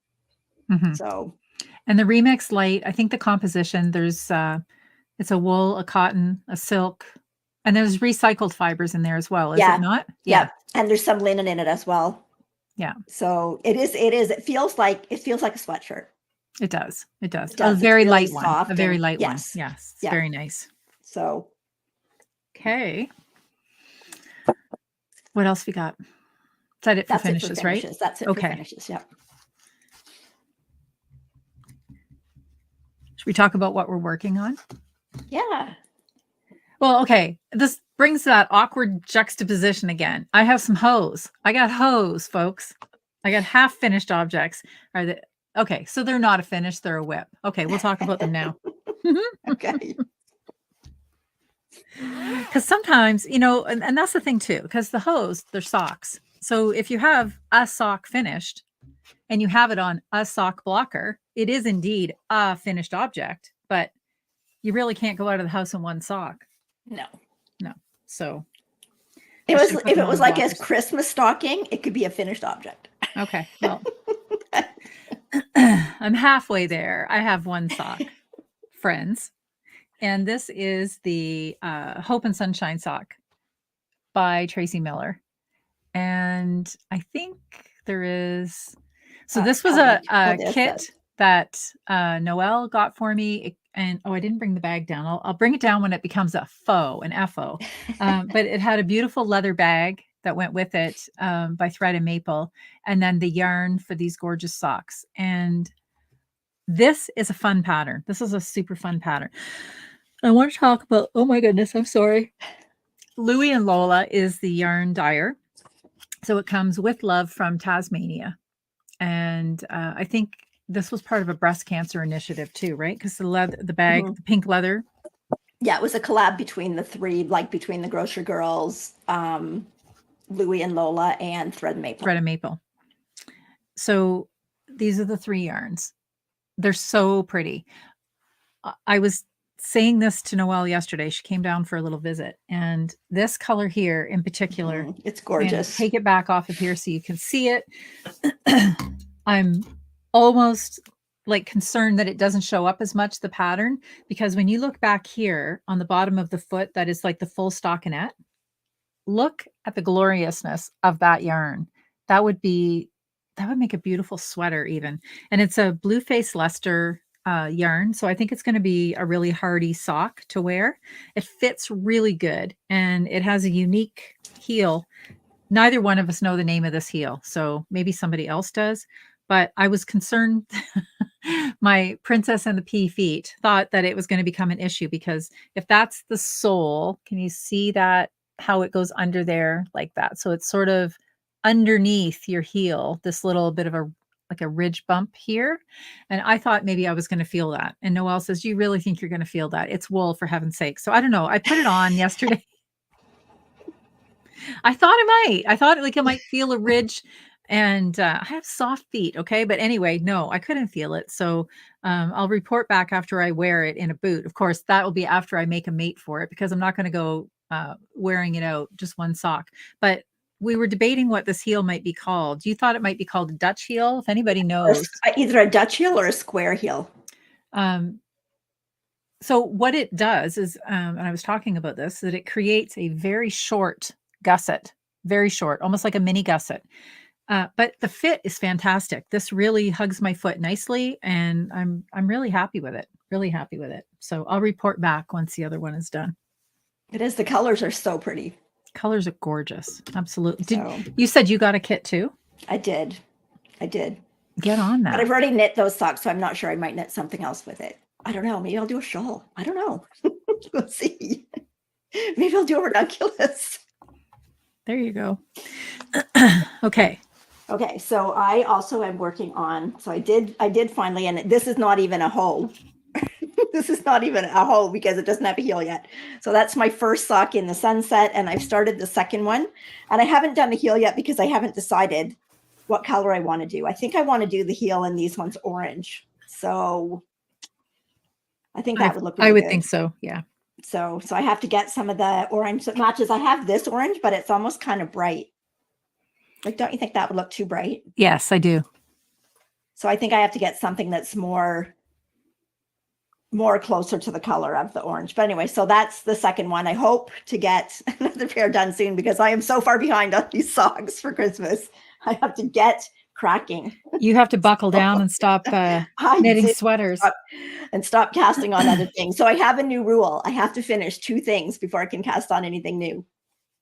So, and the Remix Light, I think the composition, there's it's a wool, a cotton, a silk, and there's recycled fibers in there as well, is it not? Yeah. And there's some linen in it as well. Yeah. So it feels like a sweatshirt. It does. A very really light one. soft A very light one. yes. Yes. It's very nice. So, okay. What else we got? Is that it for finishes, right? That's it for finishes. Yeah. Should we talk about what we're working on? Yeah. Well, okay. This brings that awkward juxtaposition again. I have some hose. I got hose, folks. I got half finished objects. Okay, so they're not a finish, they're a whip. Okay, we'll talk about them now. Okay. Because sometimes, and that's the thing too, because the hose, they're socks. So if you have a sock finished and you have it on a sock blocker, it is indeed a finished object, but you really can't go out of the house in one sock. No. So if it was like a Christmas stocking, it could be a finished object. Okay. Well, I'm halfway there. I have one sock, friends. And this is the Hope and Sunshine sock by Tracy Miller. And I think there is, so this was a kit that Noelle got for me. And I didn't bring the bag down. I'll bring it down when it becomes an FO. But it had a beautiful leather bag that went with it by Thread and Maple, and then the yarn for these gorgeous socks. And this is a fun pattern. This is a super fun pattern. I want to talk about, oh my goodness, I'm sorry. Louie and Lola is the yarn dyer. So it comes with love from Tasmania. And I think this was part of a breast cancer initiative too, right? Because the bag, the pink leather. Yeah, it was a collab between the three, like between the Grocery Girls, Louie and Lola, and Thread and Maple. So these are the three yarns. They're so pretty. I was saying this to Noelle yesterday. She came down for a little visit, and this color here in particular, it's gorgeous. Take it back off of here so you can see it. I'm almost like concerned that it doesn't show up as much, the pattern, because when you look back here on the bottom of the foot, that is like the full stockinette. Look at the gloriousness of that yarn. That would make a beautiful sweater even. And it's a Blueface Leicester yarn. So I think it's going to be a really hardy sock to wear. It fits really good, and it has a unique heel. neither one of us know the name of this heel, so maybe somebody else does. But I was concerned. My princess and the pea feet thought that it was going to become an issue because if that's the sole, can you see that how it goes under there like that? So it's sort of underneath your heel, this little bit of a like a ridge bump here. And I thought maybe I was going to feel that. And Noelle says, "Do you really think you're going to feel that? It's wool, for heaven's sake." So I don't know. I put it on yesterday. I thought it might. I thought like it might feel a ridge, and I have soft feet. Okay, but anyway, no, I couldn't feel it. So I'll report back after I wear it in a boot. Of course, that will be after I make a mate for it because I'm not going to go wearing it out just one sock. But we were debating what this heel might be called. You thought it might be called a Dutch heel. If anybody knows, either a Dutch heel or a square heel. So what it does is, and I was talking about this, that it creates a very short gusset, very short, almost like a mini gusset. But the fit is fantastic. This really hugs my foot nicely, and I'm really happy with it. Really happy with it. So I'll report back once the other one is done. It is. The colors are so pretty. Colors are gorgeous. Absolutely. So, you said you got a kit too? I did. Get on that. But I've already knit those socks, so I'm not sure. I might knit something else with it. I don't know. Maybe I'll do a shawl. I don't know. We'll see. Maybe I'll do a ranunculus. There you go. Okay. Okay. So I also am working on, so I did finally, and this is not even a hoe. This is not even a hoe because it doesn't have a heel yet. So that's my first sock in the sunset, and I've started the second one, and I haven't done the heel yet because I haven't decided what color I want to do. I think I want to do the heel and these ones orange. So I think that would look really I would good. think so. Yeah. So I have to get some of the orange that matches. I have this orange, but it's almost kind of bright. Like, don't you think that would look too bright? Yes, I do. So I think I have to get something that's more closer to the color of the orange. But anyway, so that's the second one. I hope to get another pair done soon because I am so far behind on these socks for Christmas. I have to get cracking. You have to buckle down and stop knitting sweaters. And stop casting on other things. So I have a new rule. I have to finish 2 things before I can cast on anything new.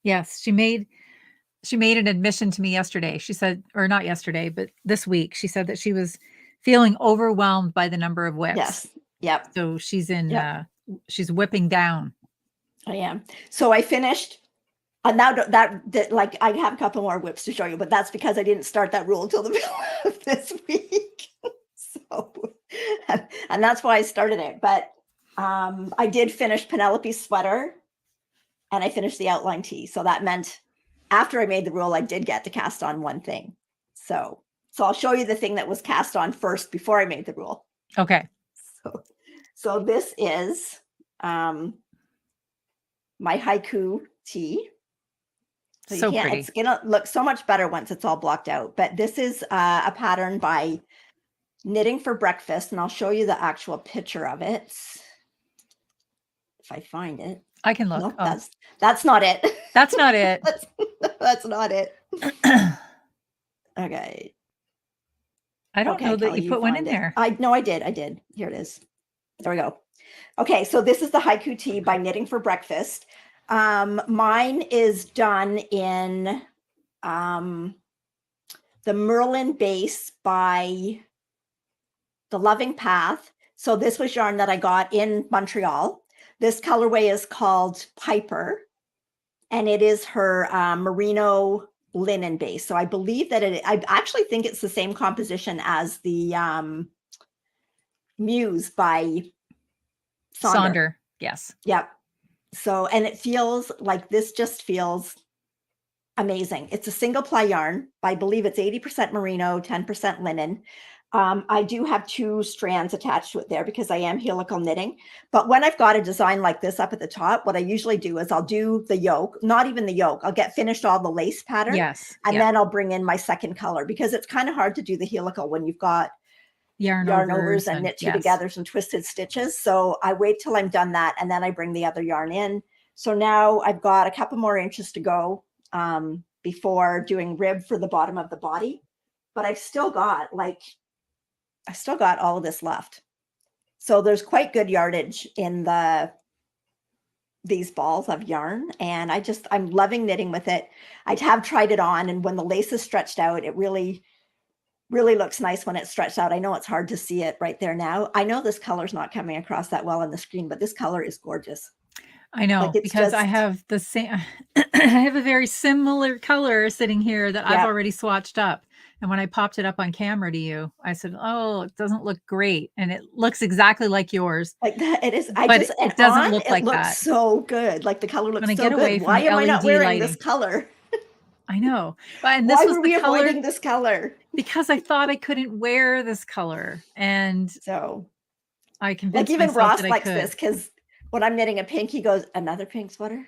Yes, she made an admission to me yesterday. She said, or not yesterday, but this week, she said that she was feeling overwhelmed by the number of whips. Yes. Yep. So she's she's whipping down. I am. So I finished. And now that like I have a couple more whips to show you, but that's because I didn't start that rule until the middle of this week. So, and that's why I started it. But I did finish Penelope's sweater, and I finished the outline tee. So that meant after I made the rule, I did get to cast on one thing. So I'll show you the thing that was cast on first before I made the rule. Okay. So this is my haiku tee. So pretty. It's gonna look so much better once it's all blocked out. But this is a pattern by Knitting for Breakfast, and I'll show you the actual picture of it if I find it. I can look. Nope, that's not it. That's not it. That's not it. Okay. I don't know that Kelly, you put one in there. I did. Here it is. There we go. Okay, so this is the haiku tee by Knitting for Breakfast. Mine is done in the Merlin base by The Loving Path. So this was yarn that I got in Montreal. This colorway is called Piper, and it is her merino linen base. So I believe that I actually think it's the same composition as the Muse by Sonder. Yes. Yep. So, and it feels like this just feels amazing. It's a single ply yarn. I believe it's 80% merino, 10% linen. I do have 2 strands attached to it there because I am helical knitting. But when I've got a design like this up at the top, what I usually do is I'll do the yoke, not even the yoke. I'll get finished all the lace pattern. Yes. And then I'll bring in my second color because it's kind of hard to do the helical when you've got yarn overs and knit 2 togethers and twisted stitches. So I wait till I'm done that, and then I bring the other yarn in. So now I've got a couple more inches to go before doing rib for the bottom of the body, but I've still got all of this left. So there's quite good yardage in the these balls of yarn, and I'm loving knitting with it. I have tried it on, and when the lace is stretched out, it really, really looks nice when it's stretched out. I know it's hard to see it right there now. I know this color's not coming across that well on the screen, but this color is gorgeous. I Like know, it's because I just, have the same I have a very similar color sitting here that I've yeah, already swatched up. And when I popped it up on camera to you, I said, "Oh, it doesn't look great." And it looks exactly like yours, like that. It is. but And it doesn't on, look it like looks that. so good. Like the color When looks I so get away good. from Why the am I not LED wearing this lighting. color? I know. But and this Why was were the we color avoiding this color? because I thought I couldn't wear this color, and So, I like convinced even myself that Ross I likes could. this because when I'm knitting a pink, he goes, "Another pink sweater."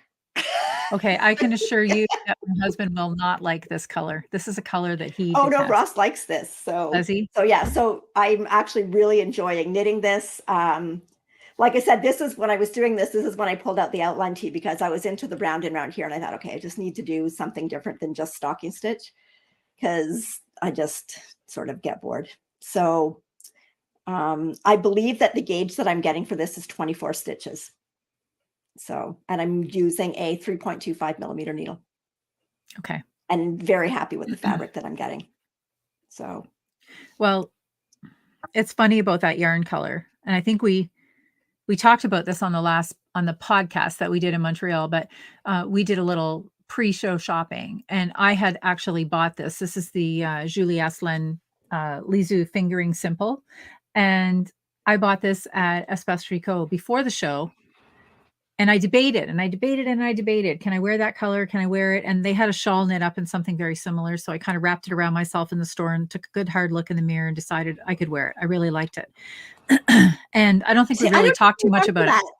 Okay, I can assure you that my husband will not like this color. This is a color that he Oh no, detests. Ross likes this. Does he? So yeah, so I'm actually really enjoying knitting this. Like I said, this is when I was doing this is when I pulled out the outline tee because I was into the round and round here, and I thought, okay, I just need to do something different than just stocking stitch because I just sort of get bored. So I believe that the gauge that I'm getting for this is 24 stitches. So, and I'm using a 3.25 millimeter needle Okay. and very happy with the fabric that I'm getting. So, Well, it's funny about that yarn color, and I think we talked about this on the podcast that we did in Montreal, but we did a little pre-show shopping, and I had actually bought this. This is the Julie Asselin Lizu Fingering Simple, and I bought this at Espace Tricot before the show. And I debated and I debated and I debated. Can I wear that color? Can I wear it? And they had a shawl knit up in something very similar. So I kind of wrapped it around myself in the store and took a good hard look in the mirror and decided I could wear it. I really liked it. And I don't think we see, I really don't talked too much remember about it. that.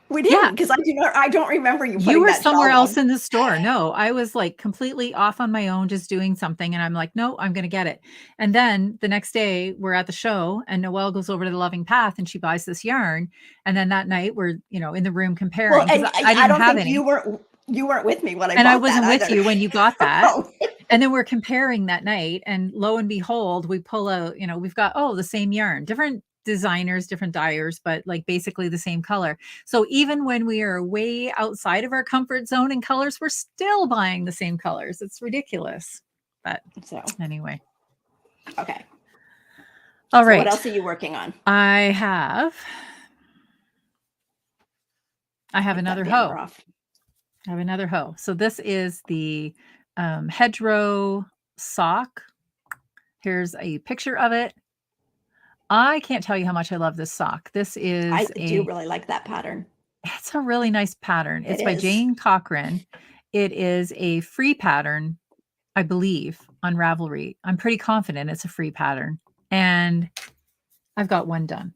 We Yeah, didn't because I don't remember you you putting were that somewhere shawl else on. in the store. No, I was like completely off on my own, just doing something. And I'm like, no, I'm going to get it. And then the next day we're at the show and Noelle goes over to the Loving Path and she buys this yarn. And then that night we're, in the room Well, comparing because and I I didn't don't have think any. you weren't with me when I And I bought that wasn't with either. you when you got that. Oh, And then we're comparing that night, and lo and behold, we pull out, we've got, the same yarn, different designers, different dyers, but like basically the same color. So even when we are way outside of our comfort zone in colors, we're still buying the same colors. It's ridiculous. But so anyway. okay. All So right. what else are you working on? I have Take another that banner hoe. off. I have another hoe. So this is the hedgerow sock. Here's a picture of it. I can't tell you how much I love this sock. This I is do really like that pattern. it's a really nice pattern. It It's by is. Jane Cochran. It is a free pattern, I believe, on Ravelry. I'm pretty confident it's a free pattern. And I've got one done.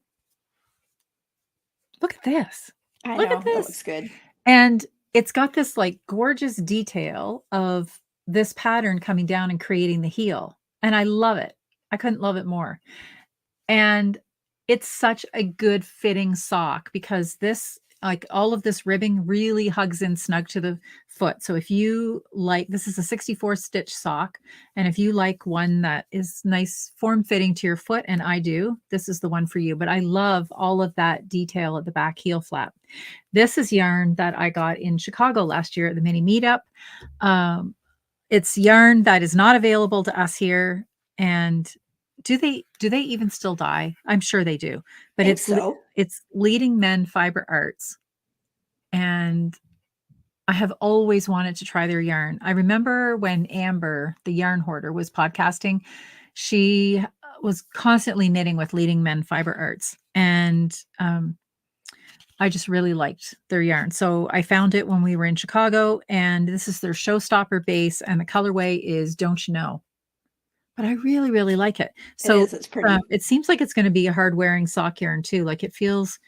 Look at this. I Look know at it this. looks good. And it's got this like gorgeous detail of this pattern coming down and creating the heel. And I love it. I couldn't love it more. And it's such a good fitting sock because this, like all of this ribbing really hugs in snug to the foot. So if you like, this is a 64 stitch sock. And if you like one that is nice form fitting to your foot, and I do, this is the one for you. But I love all of that detail at the back heel flap. This is yarn that I got in Chicago last year at the mini meetup. It's yarn that is not available to us here. And do they even still dye? I'm sure they do. But Think so. it's Leading Men Fiber Arts. And I have always wanted to try their yarn. I remember when Amber, the yarn hoarder, was podcasting, she was constantly knitting with Leading Men Fiber Arts. And I just really liked their yarn. So I found it when we were in Chicago, and this is their showstopper base, and the colorway is Don't You Know? But I really, really like it. It So is. It's pretty. it seems like it's going to be a hard wearing sock yarn too. Like it is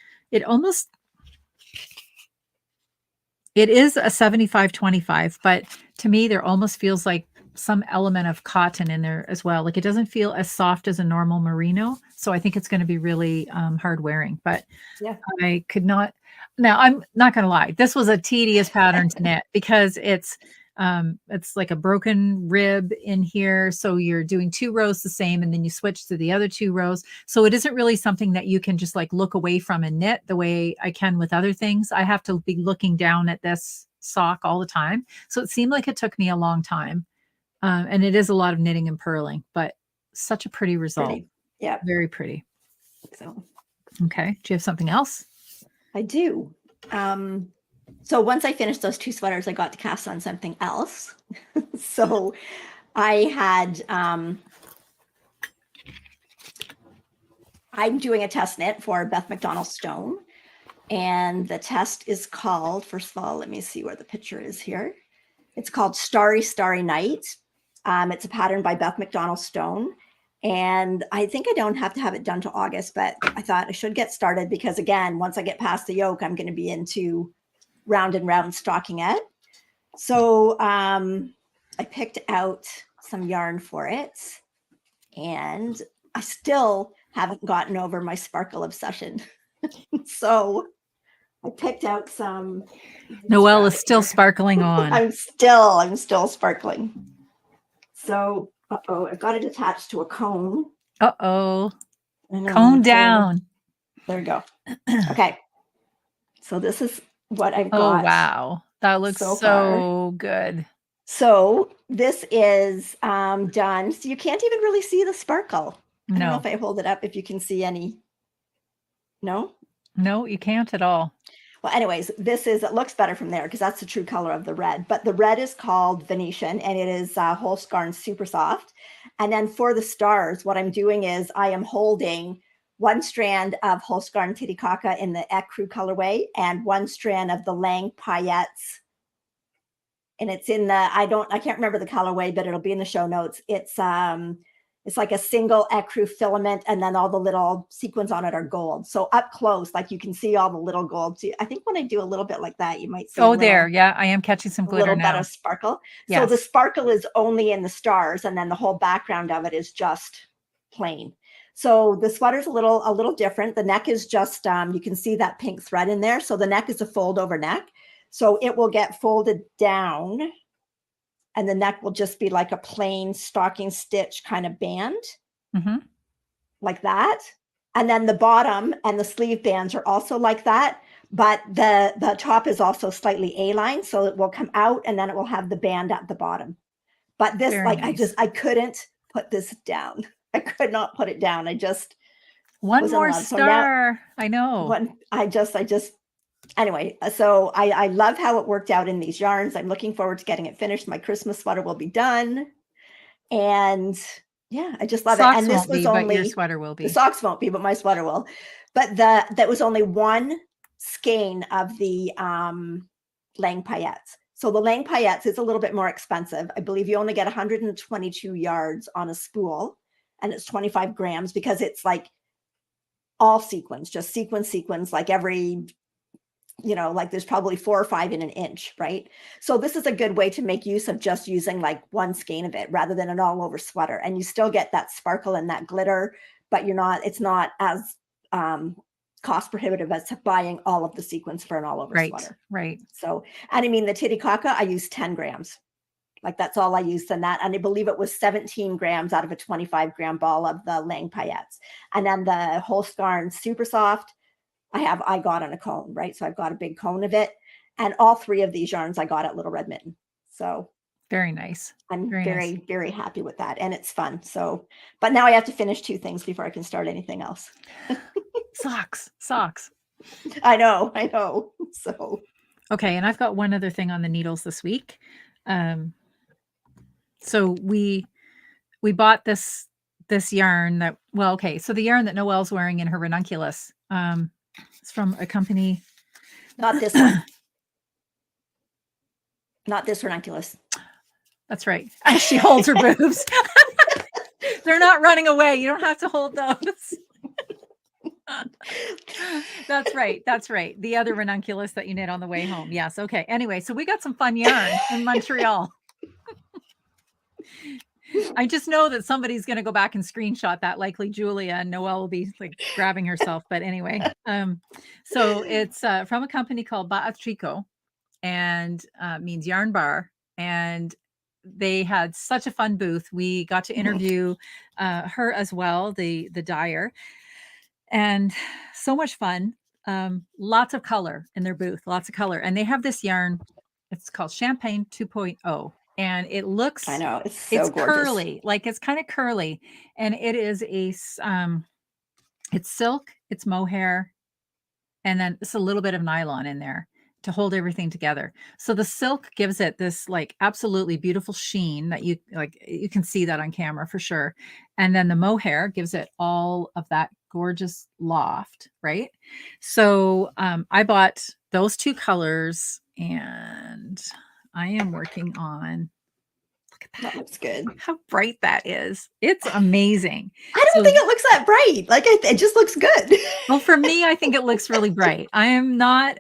a 75-25, but to me, there almost feels like some element of cotton in there as well. Like it doesn't feel as soft as a normal merino. So I think it's going to be really hard wearing, but Yeah. I could not. Now, I'm not going to lie. This was a tedious pattern to knit because it's It's like a broken rib in here. So you're doing 2 rows the same, and then you switch to the other 2 rows. So it isn't really something that you can just like look away from and knit the way I can with other things. I have to be looking down at this sock all the time. So it seemed like it took me a long time. And it is a lot of knitting and purling, but such a pretty result. Pretty. Yeah. Very pretty. So, okay. Do you have something else? I do. So once I finished those 2 sweaters, I got to cast on something else. So I had, I'm doing a test knit for Beth McDonald Stone. And the test is called, first of all, let me see where the picture is here. It's called Starry, Starry Night. It's a pattern by Beth McDonald Stone. And I think I don't have to have it done till August, but I thought I should get started because again, once I get past the yoke, I'm going to be into round and round stockingette. So I picked out some yarn for it, and I still haven't gotten over my sparkle obsession. So I picked out some. Noelle is still sparkling on. I'm still sparkling. So, I've got it attached to a cone. Cone down. There we go. Okay. So this is what I've got. Oh, wow. That looks so good. So this is done. So you can't even really see the sparkle. No. I don't know if I hold it up, if you can see any. No? No, you can't at all. Well, anyways, it looks better from there because that's the true color of the red. But the red is called Venetian, and it is Holskarn Super Soft. And then for the stars, what I'm doing is I am holding 1 strand of Holskarn Titicaca in the Ecru colorway and 1 strand of the Lang Paillettes. And it's in the, I can't remember the colorway, but it'll be in the show notes. It's like a single ecru filament, and then all the little sequins on it are gold. So up close, like you can see all the little gold. So I think when I do a little bit like that, you might see there. Yeah, I am catching some glitter now. A little bit of sparkle. Yes. So the sparkle is only in the stars, and then the whole background of it is just plain. So the sweater's a little different. The neck is just, you can see that pink thread in there. So the neck is a fold over neck. So it will get folded down, and the neck will just be like a plain stocking stitch kind of band, like that. And then the bottom and the sleeve bands are also like that, but the top is also slightly A-line, so it will come out and then it will have the band at the bottom. But this, very nice. I couldn't put this down. I could not put it down. I just one more star. So now, I know. Anyway, so I love how it worked out in these yarns. I'm looking forward to getting it finished. My Christmas sweater will be done. And yeah, I just love it. And this was only, your sweater will be. The socks won't be, but my sweater will. But that was only 1 skein of the Lang Paillettes. So the Lang Paillettes is a little bit more expensive. I believe you only get 122 yards on a spool, and it's 25 grams because it's like all sequins, just sequins, like every, like there's probably 4 or 5 in an inch, right? So this is a good way to make use of just using like 1 skein of it rather than an all over sweater. And you still get that sparkle and that glitter, but it's not as cost prohibitive as buying all of the sequins for an all over sweater. Right. So, and I mean, the Titicaca, I used 10 grams. Like that's all I used in that. And I believe it was 17 grams out of a 25 gram ball of the Lang Paillettes. And then the Holskarn Super Soft, I got on a cone, right? So I've got a big cone of it. And all 3 of these yarns I got at Little Red Mitten. So very nice. I'm very happy with that. And it's fun. So, but now I have to finish 2 things before I can start anything else. Socks. I know. So. Okay. And I've got one other thing on the needles this week. So we bought this yarn that, so the yarn that Noelle's wearing in her ranunculus, it's from a company. Not this one. Not this ranunculus. That's right. She holds her boobs. They're not running away. You don't have to hold those. That's right. The other ranunculus that you knit on the way home. Yes. Okay. Anyway, so we got some fun yarn in Montreal. I just know that somebody's going to go back and screenshot that, likely Julia, and Noelle will be like grabbing herself. But anyway, so it's from a company called Baatricot, and means yarn bar. and they had such a fun booth. We got to Mhm. interview her as well, the dyer, and so much fun. Lots of color in their booth, lots of color. And they have this yarn, it's called Champagne 2.0, and I know, it's so it's gorgeous. curly, like it's kind of curly, and it is it's silk, it's mohair, and then it's a little bit of nylon in there to hold everything together. So the silk gives it this like absolutely beautiful sheen that you can see that on camera for sure. And then the mohair gives it all of that gorgeous loft, right? So I bought those two colors, and I am working on, look at That that, looks good. how bright that is. It's amazing. I don't So think it looks that bright. Like, it just looks good. well, for me, I think it looks really bright. I am not,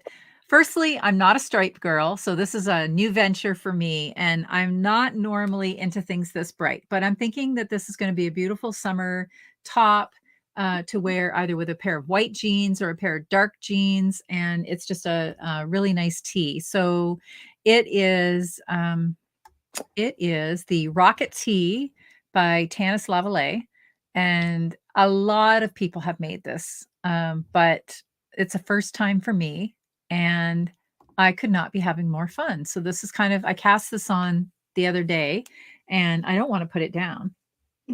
firstly, I'm not a stripe girl, so this is a new venture for me, and I'm not normally into things this bright, but I'm thinking that this is going to be a beautiful summer top to wear either with a pair of white jeans or a pair of dark jeans, and it's just a really nice tee. So it is the Rocket Tee by Tanis Lavallee, and a lot of people have made this, but it's a first time for me, and I could not be having more fun. So this is kind of, I cast this on the other day, and I don't want to put it down.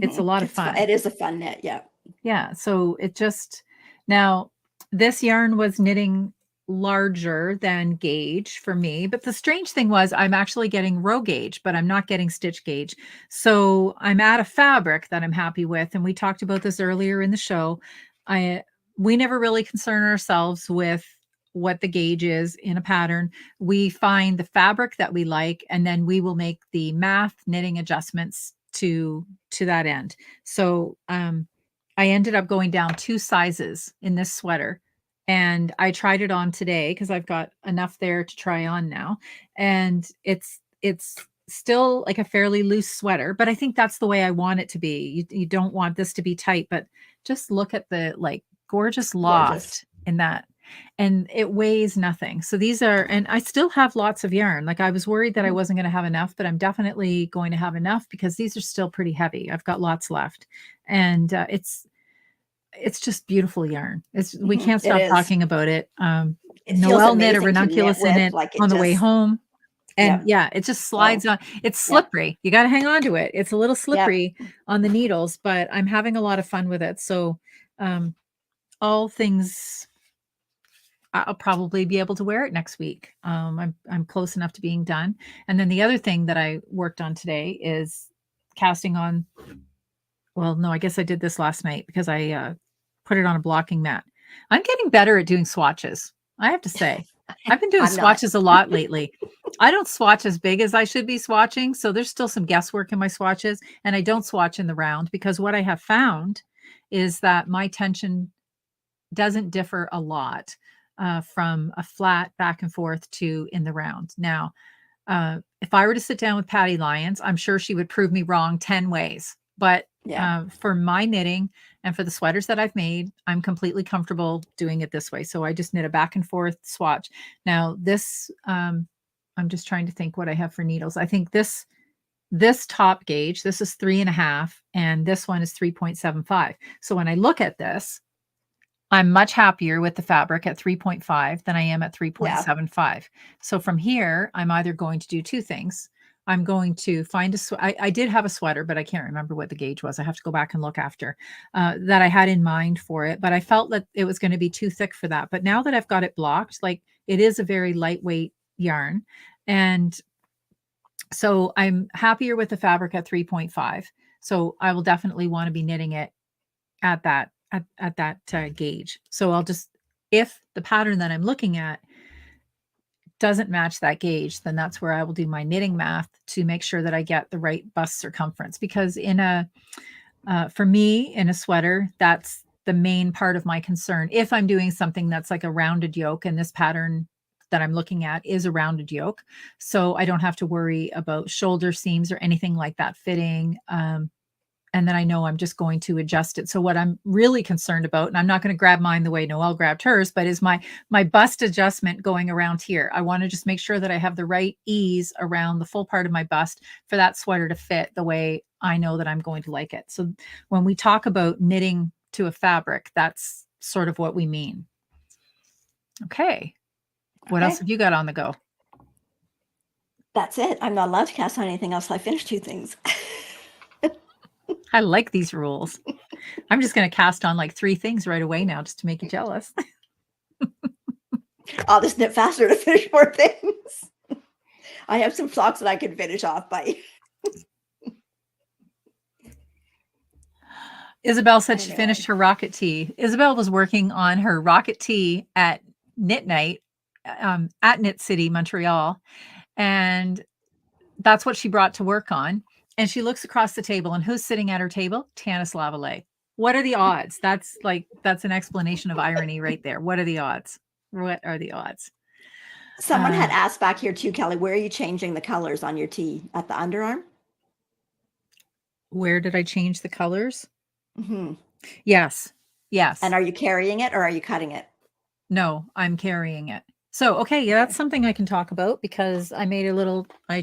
It's a Mhm. lot of It's fun. fun. It is a fun knit. Yeah. Yeah, so it just, now this yarn was knitting larger than gauge for me, but the strange thing was I'm actually getting row gauge, but I'm not getting stitch gauge. So I'm at a fabric that I'm happy with, and we talked about this earlier in the show. I We never really concern ourselves with what the gauge is in a pattern. We find the fabric that we like, and then we will make the math knitting adjustments to that end. So I ended up going down 2 sizes in this sweater, and I tried it on today because I've got enough there to try on now, and it's still like a fairly loose sweater, but I think that's the way I want it to be. You don't want this to be tight, but just look at the, like, gorgeous Gorgeous. loft in that, and it weighs nothing. So these are, and I still have lots of yarn. Like, I was worried that I Mhm. wasn't gonna have enough, but I'm definitely going to have enough because these are still pretty heavy. I've got lots left, and it's just beautiful yarn. We Mhm. can't It stop is. talking about it. It feels Noelle knit a amazing to knit ranunculus in with. it Like, it on the way just, home, and yep. yeah, it just slides So, on. It's yep. slippery. You gotta hang on to it. It's a little Yep. slippery on the needles, but I'm having a lot of fun with it. So, um, all things, I'll probably be able to wear it next week. I'm close enough to being done. And then the other thing that I worked on today is casting on, well, no, I guess I did this last night because I put it on a blocking mat. I'm getting better at doing swatches, I have to say. I've been doing I'm not. swatches a lot lately. I don't swatch as big as I should be swatching, so there's still some guesswork in my swatches, and I don't swatch in the round because what I have found is that my tension doesn't differ a lot from a flat back and forth to in the round. Now, if I were to sit down with Patty Lyons, I'm sure she would prove me wrong 10 ways. But Yeah. for my knitting and for the sweaters that I've made, I'm completely comfortable doing it this way. So I just knit a back and forth swatch. Now, this, I'm just trying to think what I have for needles. I think this top gauge, this is 3.5, and this one is 3.75. So when I look at this, I'm much happier with the fabric at 3.5 than I am at Yeah. 3.75. So from here, I'm either going to do two things. I'm going to find I did have a sweater, but I can't remember what the gauge was. I have to go back and look after that I had in mind for it, but I felt that it was going to be too thick for that. But now that I've got it blocked, like, it is a very lightweight yarn. And so I'm happier with the fabric at 3.5. So I will definitely want to be knitting it at that gauge. So I'll just, if the pattern that I'm looking at doesn't match that gauge, then that's where I will do my knitting math to make sure that I get the right bust circumference. Because for me, in a sweater, that's the main part of my concern. If I'm doing something that's like a rounded yoke, and this pattern that I'm looking at is a rounded yoke, so I don't have to worry about shoulder seams or anything like that fitting. and then I know I'm just going to adjust it. So what I'm really concerned about, and I'm not going to grab mine the way Noelle grabbed hers, but is my bust adjustment going around here. I want to just make sure that I have the right ease around the full part of my bust for that sweater to fit the way I know that I'm going to like it. So when we talk about knitting to a fabric, that's sort of what we mean. Okay. What else have you got on the go? That's it. I'm not allowed to cast on anything else. I finished 2 things. I like these rules. I'm just going to cast on like 3 things right away now just to make you jealous. I'll just knit faster to finish more things. I have some socks that I can finish off by. Isabel said she finished her rocket tee. Isabel was working on her rocket tee at Knit Night at Knit City, Montreal. And that's what she brought to work on. And she looks across the table, and who's sitting at her table? Tanis Lavallee. What are the odds? That's an explanation of irony right there. What are the odds? What are the odds? Someone had asked back here too, Kelly, where are you changing the colors on your tee? At the underarm? Where did I change the colors? Mm-hmm. Yes. Yes. And are you carrying it or are you cutting it? No, I'm carrying it. So, okay, yeah, that's something I can talk about because I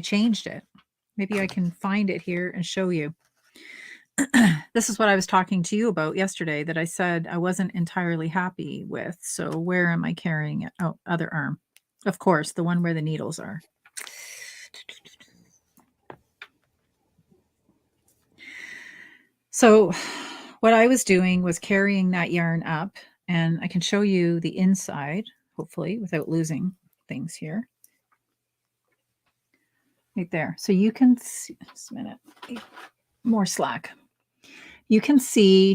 changed it. Maybe I can find it here and show you. This is what I was talking to you about yesterday that I said I wasn't entirely happy with. So where am I carrying it? Oh, other arm. Of course, the one where the needles are. So what I was doing was carrying that yarn up, and I can show you the inside, hopefully, without losing things here. Right there. So you can see, just a minute, more slack. You can see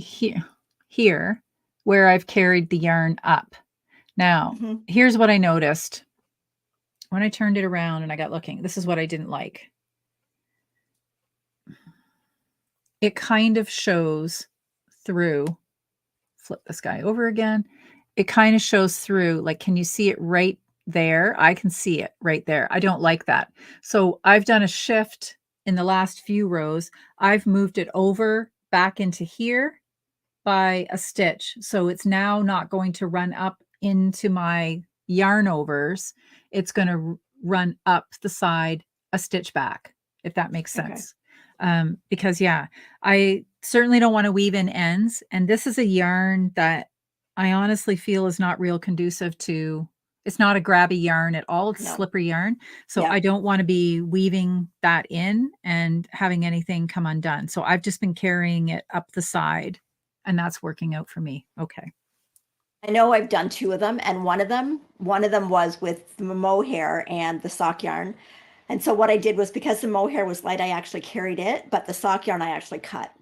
here where I've carried the yarn up. Now, here's what I noticed. When I turned it around and I got looking, this is what I didn't like. It kind of shows through, flip this guy over again. It kind of shows through, like, can you see it right there? I can see it right there. I don't like that. So I've done a shift in the last few rows. I've moved it over back into here by a stitch. So it's now not going to run up into my yarn overs. It's going to run up the side a stitch back, if that makes sense. Because yeah, I certainly don't want to weave in ends. And this is a yarn that I honestly feel is not real conducive to, it's not a grabby yarn at all. It's slippery yarn. So I don't want to be weaving that in and having anything come undone. So I've just been carrying it up the side, and that's working out for me. Okay. I know I've done 2 of them, and one of them was with the mohair and the sock yarn. And so what I did was, because the mohair was light, I actually carried it, but the sock yarn I actually cut.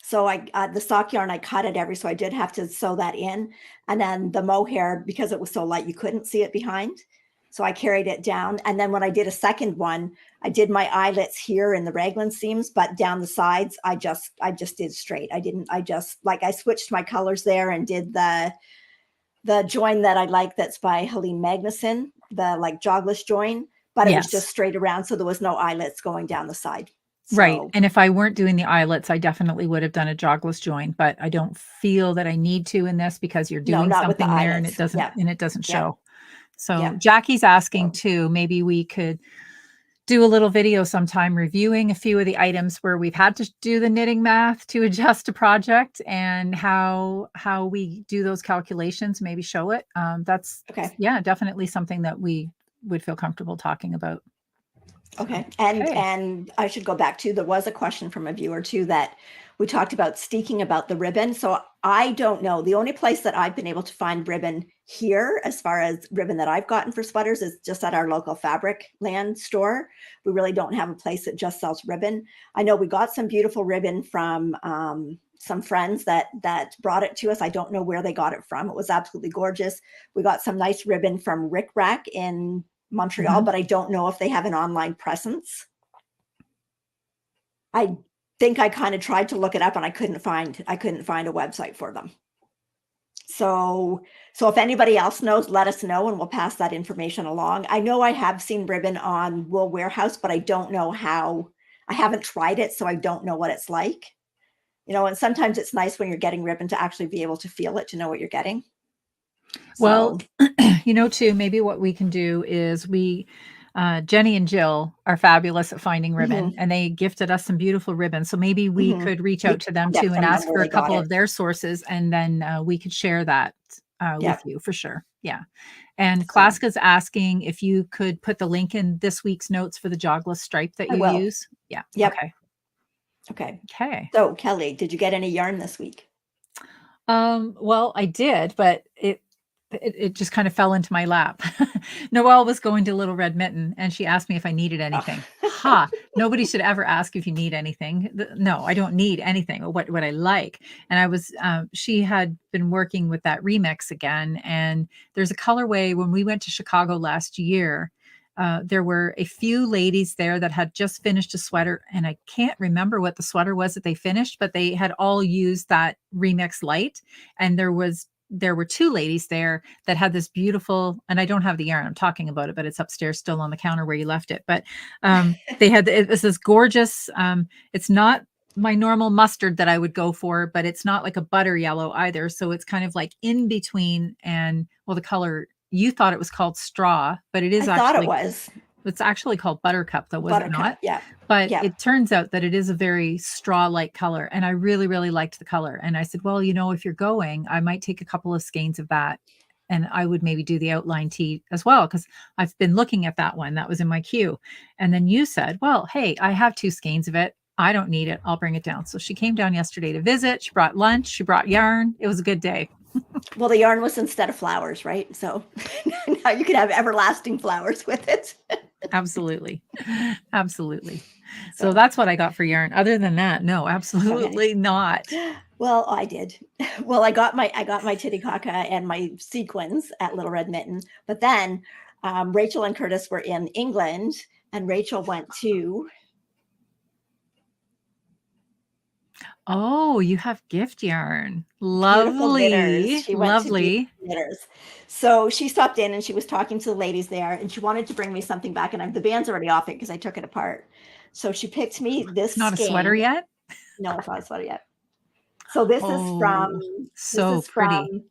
So the sock yarn, I cut it so I did have to sew that in. And then the mohair, because it was so light, you couldn't see it behind. So I carried it down. And then when I did a second one, I did my eyelets here in the raglan seams, but down the sides, I just did straight. I switched my colors there and did the join that I like, that's by Helene Magnuson, the like jogless join, but it was just straight around. So there was no eyelets going down the side. So, right. And if I weren't doing the eyelets, I definitely would have done a jogless join, but I don't feel that I need to in this because you're doing something there and it doesn't show. So Jackie's asking too, maybe we could do a little video sometime reviewing a few of the items where we've had to do the knitting math to adjust a project and how we do those calculations, maybe show it. That's definitely something that we would feel comfortable talking about. Okay. And I should go back to, there was a question from a viewer too, that we talked about steeking about the ribbon. So I don't know. The only place that I've been able to find ribbon here, as far as ribbon that I've gotten for sweaters, is just at our local fabric land store. We really don't have a place that just sells ribbon. I know we got some beautiful ribbon from some friends that brought it to us. I don't know where they got it from. It was absolutely gorgeous. We got some nice ribbon from Rick Rack in Montreal, but I don't know if they have an online presence. I think I kind of tried to look it up and I couldn't find a website for them. So if anybody else knows, let us know and we'll pass that information along. I know I have seen ribbon on Wool Warehouse, but I don't know how. I haven't tried it, so I don't know what it's like. you know, and sometimes it's nice when you're getting ribbon to actually be able to feel it, to know what you're getting. Well, So, you know, too, maybe what we can do is Jenny and Jill are fabulous at finding ribbon, mhm, and they gifted us some beautiful ribbon. So maybe we mhm. could reach Yeah, out to them find out too and from them ask where for a they got couple it. of their sources, and then we could share that with Yep. you for sure. Yeah. And So Klaska's asking if you could put the link in this week's notes for the jogless stripe that I you will. use. Yeah. Yep. Okay. Okay. Okay. So Kelly, did you get any yarn this week? Well, I did, but it just kind of fell into my lap. Noelle was going to Little Red Mitten, and she asked me if I needed Oh. anything. Ha! Nobody should ever ask if you need anything. No, I don't need anything. What I like, and I was. She had been working with that remix again, and there's a colorway. When we went to Chicago last year, there were a few ladies there that had just finished a sweater, and I can't remember what the sweater was that they finished, but they had all used that remix light, and there were two ladies there that had this beautiful, and I don't have the yarn, I'm talking about it, but it's upstairs still on the counter where you left it. But it was this gorgeous, it's not my normal mustard that I would go for, but it's not like a butter yellow either. So it's kind of like in between. And well, the color, you thought it was called straw, but I thought it was it's actually called buttercup though, was it buttercup. not? Yeah. But Yeah. it turns out that it is a very straw-like color, and I really, really liked the color. And I said, well, you know, if you're going, I might take a couple of skeins of that, and I would maybe do the outline tee as well, because I've been looking at that one that was in my queue. And then you said, well, hey, I have 2 skeins of it. I don't need it. I'll bring it down. So she came down yesterday to visit. She brought lunch. She brought yarn. It was a good day. Well, the yarn was instead of flowers, right? So now you could have everlasting flowers with it. Absolutely. Absolutely. So So, that's what I got for yarn. Other than that, no, okay. absolutely not. Well, I did. Well, I got my Titicaca and my sequins at Little Red Mitten, but then Rachel and Curtis were in England, and Rachel went to. Oh, you have gift yarn. Beautiful knitters. Lovely. She went to beautiful Lovely. knitters. So she stopped in and she was talking to the ladies there, and she wanted to bring me something back, and the band's already off it because I took it apart. So she picked me this It's not a skein. sweater yet? No, it's not a sweater yet. So this is Oh, so from pretty.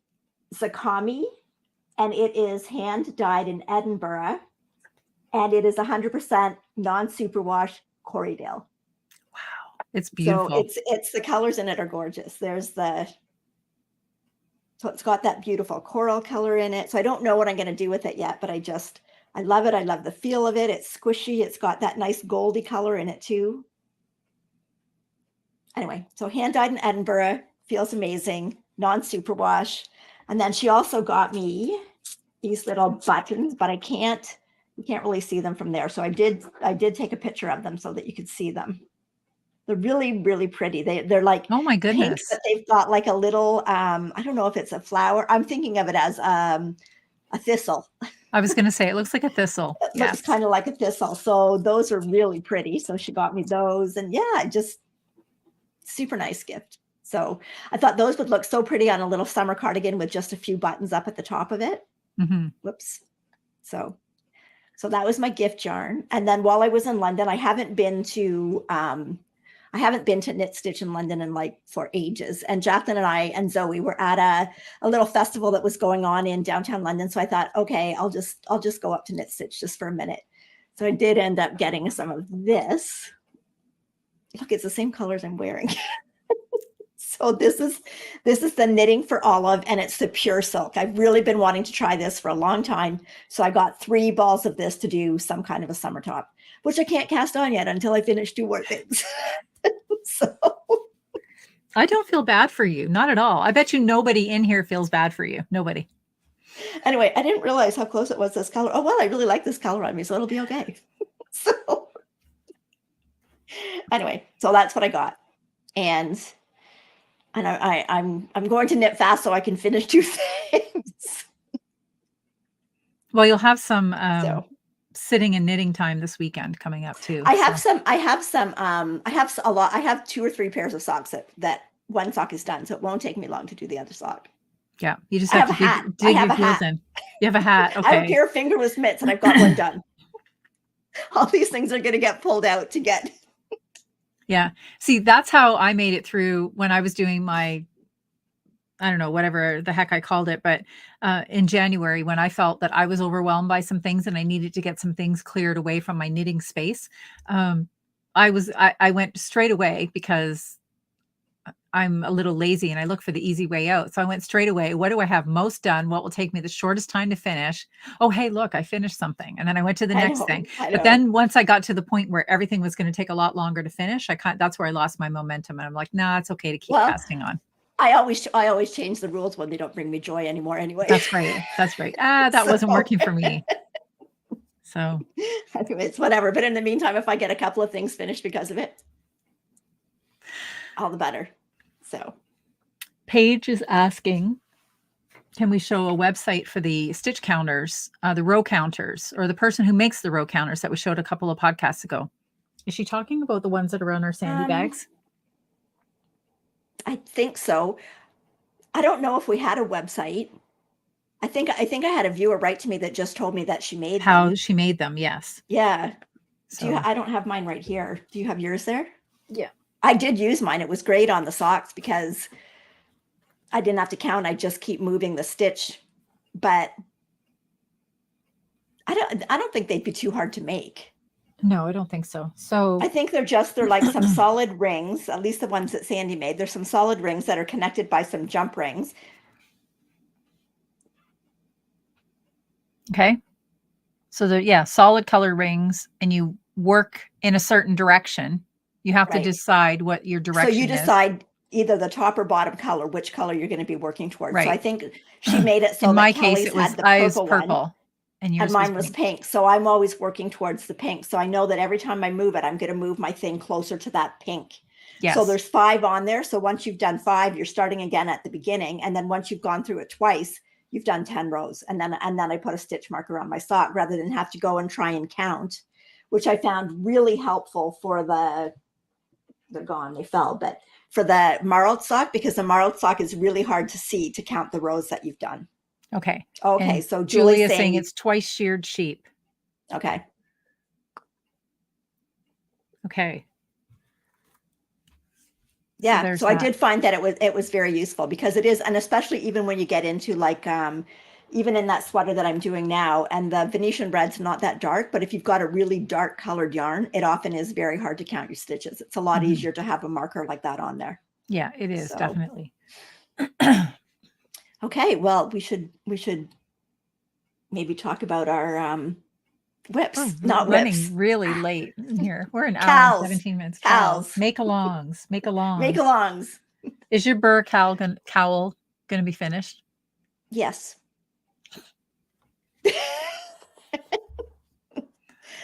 Zakami, and it is hand dyed in Edinburgh, and it is 100% non-superwash Corriedale. Wow. It's So beautiful. it's the colors in it are gorgeous. So it's got that beautiful coral color in it. So I don't know what I'm going to do with it yet, but I love it. I love the feel of it. It's squishy. It's got that nice goldy color in it too. Anyway, so hand dyed in Edinburgh, feels amazing, non-superwash. And then she also got me these little buttons, but you can't really see them from there. So I did take a picture of them so that you could see them. They're really, really pretty. They're like Oh my pink, goodness. but they've got like a little, I don't know if it's a flower. I'm thinking of it as a thistle. I was going to say, it looks like a thistle. It Yes. looks kind of like a thistle. So those are really pretty. So she got me those, and yeah, just super nice gift. So I thought those would look so pretty on a little summer cardigan with just a few buttons up at the top of it. Mm-hmm. Whoops. So that was my gift yarn. And then while I was in London, I haven't been to Knit Stitch in London for ages. And Jacqueline and I and Zoe were at a little festival that was going on in downtown London. So I thought, okay, I'll just go up to Knit Stitch just for a minute. So I did end up getting some of this. Look, it's the same colors I'm wearing. So this is the Knitting for Olive, and it's the pure silk. I've really been wanting to try this for a long time. So I got 3 balls of this to do some kind of a summer top, which I can't cast on yet until I finish 2 more things. So I don't feel bad for you. Not at all. I bet you nobody in here feels bad for you. Nobody. Anyway, I didn't realize how close it was this color. Oh, well, I really like this color on me, so it'll be okay. So anyway, so that's what I got. And I'm going to knit fast so I can finish 2 things. Well, you'll have some So sitting and knitting time this weekend coming up too. I have a lot. I have 2 or 3 pairs of socks that one sock is done, so it won't take me long to do the other sock. Yeah, you just have to dig your heels in. You have a hat. Okay. I have a pair of fingerless mitts, and I've got one done. All these things are going to get pulled out to get. Yeah. See, that's how I made it through when I was doing my, I don't know, whatever the heck I called it, but in January, when I felt that I was overwhelmed by some things and I needed to get some things cleared away from my knitting space, I went straight away because I'm a little lazy and I look for the easy way out. So I went straight away. What do I have most done? What will take me the shortest time to finish? Oh, hey, look, I finished something. And then I went to the I next know, thing. I But know. then once I got to the point where everything was going to take a lot longer to finish, that's where I lost my momentum. And I'm like, nah, it's okay to keep Well, casting on. I always change the rules when they don't bring me joy anymore anyway. That's right. That's right. That wasn't So working for me. So it's whatever. But in the meantime, if I get a couple of things finished because of it, all the better. So Paige is asking, can we show a website for the stitch counters, the row counters, or the person who makes the row counters that we showed a couple of podcasts ago? Is she talking about the ones that are on our sandy bags? I think so. I don't know if we had a website. I think I had a viewer write to me that just told me that she made How them. she made them, yes. Yeah. So I don't have mine right here. Do you have yours there? yeah. I did use mine. It was great on the socks because I didn't have to count. I just keep moving the stitch. But I don't think they'd be too hard to make. No, I don't think so. So I think they're like some solid rings, at least the ones that Sandy made. There's some solid rings that are connected by some jump rings. okay. So solid color rings, and you work in a certain direction. You have to Right. decide what your So you direction is. decide either the top or bottom color, which color you're going to be working towards. So I Right. think she made it so In that my case, Kelly's it was had the I was purple one purple and and yours was mine was pink. pink. So I'm always working towards the pink. So I know that every time I move it, I'm going to move my thing closer to that pink. Yes. So there's 5 on there. So once you've done 5, you're starting again at the beginning. And then once you've gone through it twice, you've done 10 rows. And then I put a stitch marker on my sock rather than have to go and try and count, which I found really helpful for they're gone, they fell, but for the marled sock, because the marled sock is really hard to see to count the rows that you've done. Okay. Okay. And So Julia's Julie's saying it's twice sheared sheep. okay. Okay. Yeah. So I did find that it was very useful because it is, and especially even when you get into like even in that sweater that I'm doing now, and the Venetian red's not that dark, but if you've got a really dark colored yarn, it often is very hard to count your stitches. It's a lot easier to have a marker like that on there. Yeah, it is, definitely. Okay, well, we should maybe talk about our whips. We're Not running whips. really late here. We're an hour and 17 minutes. Cows. Makealongs. Makealongs. Is your burr cowl going to be finished? Yes.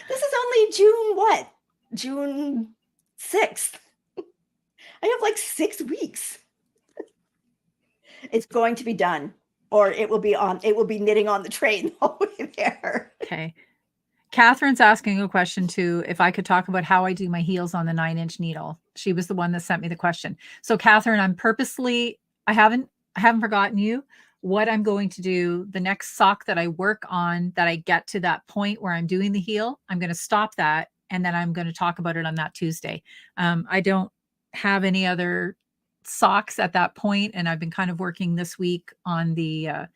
This is only June what? June 6th. I have like 6 weeks. It's going to be done, or it will be knitting on the train all the way there. Okay. Catherine's asking a question too, if I could talk about how I do my heels on the 9-inch needle. She was the one that sent me the question. So Catherine, I haven't forgotten you. What I'm going to do, the next sock that I work on, that I get to that point where I'm doing the heel, I'm going to stop that. And then I'm going to talk about it on that Tuesday. I don't have any other socks at that point, and I've been kind of working this week on the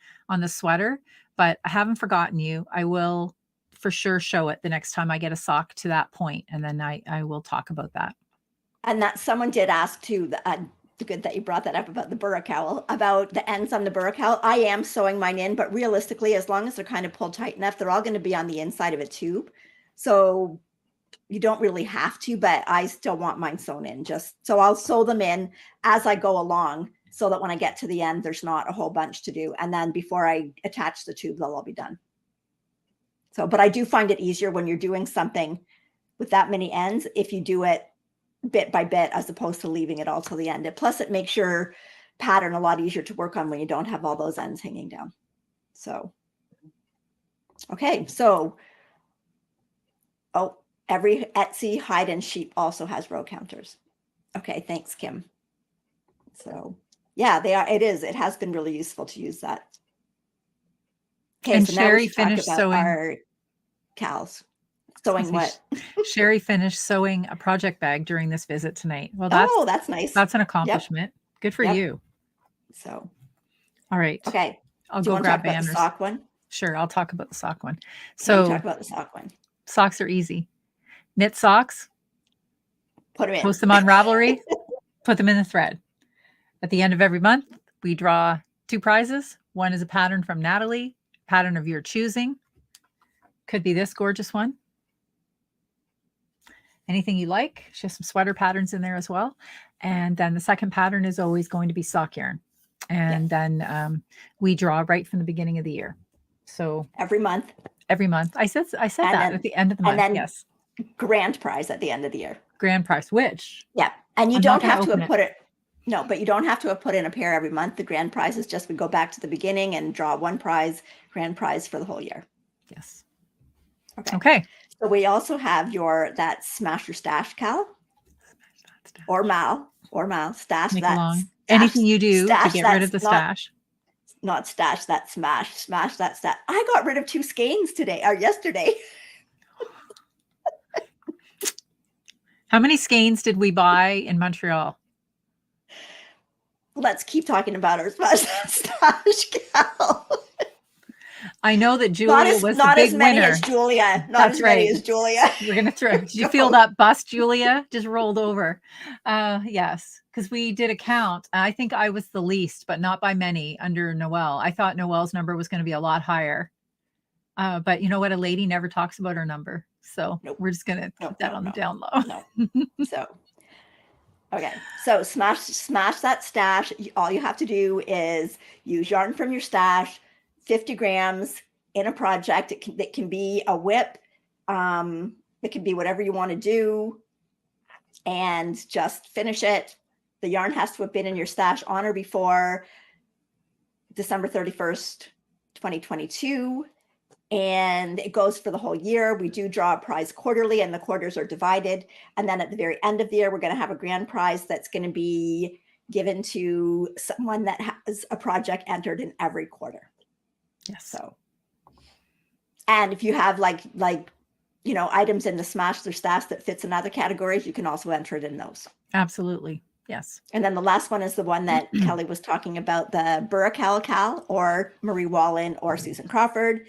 sweater, but I haven't forgotten you. I will for sure show it the next time I get a sock to that point, and then I will talk about that. And that someone did ask too, good that you brought that up about the burra cowl, about the ends on the burra cowl. I am sewing mine in, but realistically, as long as they're kind of pulled tight enough, they're all going to be on the inside of a tube. So you don't really have to, but I still want mine sewn in, just so I'll sew them in as I go along so that when I get to the end, there's not a whole bunch to do. And then before I attach the tube, they'll all be done. So, but I do find it easier when you're doing something with that many ends, if you do it bit by bit, as opposed to leaving it all till the end. Plus it makes your pattern a lot easier to work on when you don't have all those ends hanging down. So, okay. So, every Etsy hide and sheep also has row counters. Okay, thanks, Kim. So yeah, it has been really useful to use that. Okay, And so Sherry now we should talk finished about sewing our cows. Sewing what? Sherry finished sewing a project bag during this visit tonight. Well, That's nice. That's an Yep. accomplishment. Good for Yep. you. So, all right. okay. I'll Do you go want to grab talk about banners. the sock one? Sure. I'll talk about the sock one. Okay, So talk about the sock one. Socks are easy. Knit socks. Put them in. Post them on Ravelry. Put them in the thread. At the end of every month, we draw 2 prizes. One is a pattern from Natalie, pattern of your choosing. Could be this gorgeous one. Anything you like. She has some sweater patterns in there as well. And then the second pattern is always going to be sock yarn. And then we draw right from the beginning of the year. So every month. Every month. I said that then, at the end of the month. And then yes. Grand prize at the end of the year. Grand prize, which? Yeah. And you don't have to have put it. No, but you don't have to have put in a pair every month. The grand prize is just we go back to the beginning and draw one prize, grand prize for the whole year. Yes. Okay. So we also have that Smash Your Stash, Cal. Or Mal. Stash Makealong. Anything you do to get rid of the stash. Not stash, that smash. Smash that stash. I got rid of 2 skeins yesterday. How many skeins did we buy in Montreal? Let's keep talking about our Smash That Stash, Cal. I know that Julia was the big winner. Not as many as Julia. Many as Julia. We're going to throw. Did you feel that bust, Julia? Just rolled over. Yes, because we did a count. I think I was the least, but not by many under Noelle. I thought Noelle's number was going to be a lot higher. But you know what? A lady never talks about her number. So we're just going to put that on the down low. So, okay. So smash that stash. All you have to do is use yarn from your stash, 50 grams in a project. It can be a whip. It can be whatever you want to do, and just finish it. The yarn has to have been in your stash on or before December 31st, 2022. And it goes for the whole year. We do draw a prize quarterly, and the quarters are divided. And then at the very end of the year, we're going to have a grand prize that's going to be given to someone that has a project entered in every quarter. Yes. So, and if you have items in the Smash or Stash that fits in other categories, you can also enter it in those. Absolutely. Yes. And then the last one is the one that Kelly was talking about, the Cal or Marie Wallen or Susan Crawford,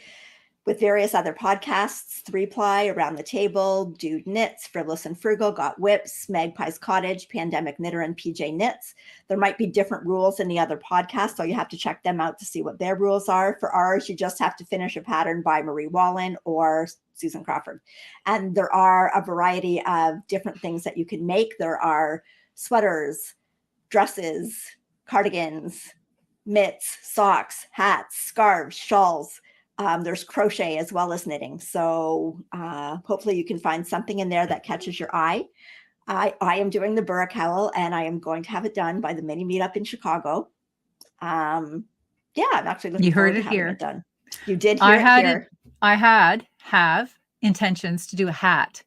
with various other podcasts, 3-Ply, Around the Table, Dude Knits, Frivolous and Frugal, Got Whips, Magpie's Cottage, Pandemic Knitter, and PJ Knits. There might be different rules in the other podcasts, so you have to check them out to see what their rules are. For ours, you just have to finish a pattern by Marie Wallen or Susan Crawford. And there are a variety of different things that you can make. There are sweaters, dresses, cardigans, mitts, socks, hats, scarves, shawls. There's crochet as well as knitting. So hopefully you can find something in there that catches your eye. I am doing the Burra Cowl, and I am going to have it done by the mini meetup in Chicago. I'm actually looking forward to having it done. You did hear it here. I have intentions to do a hat.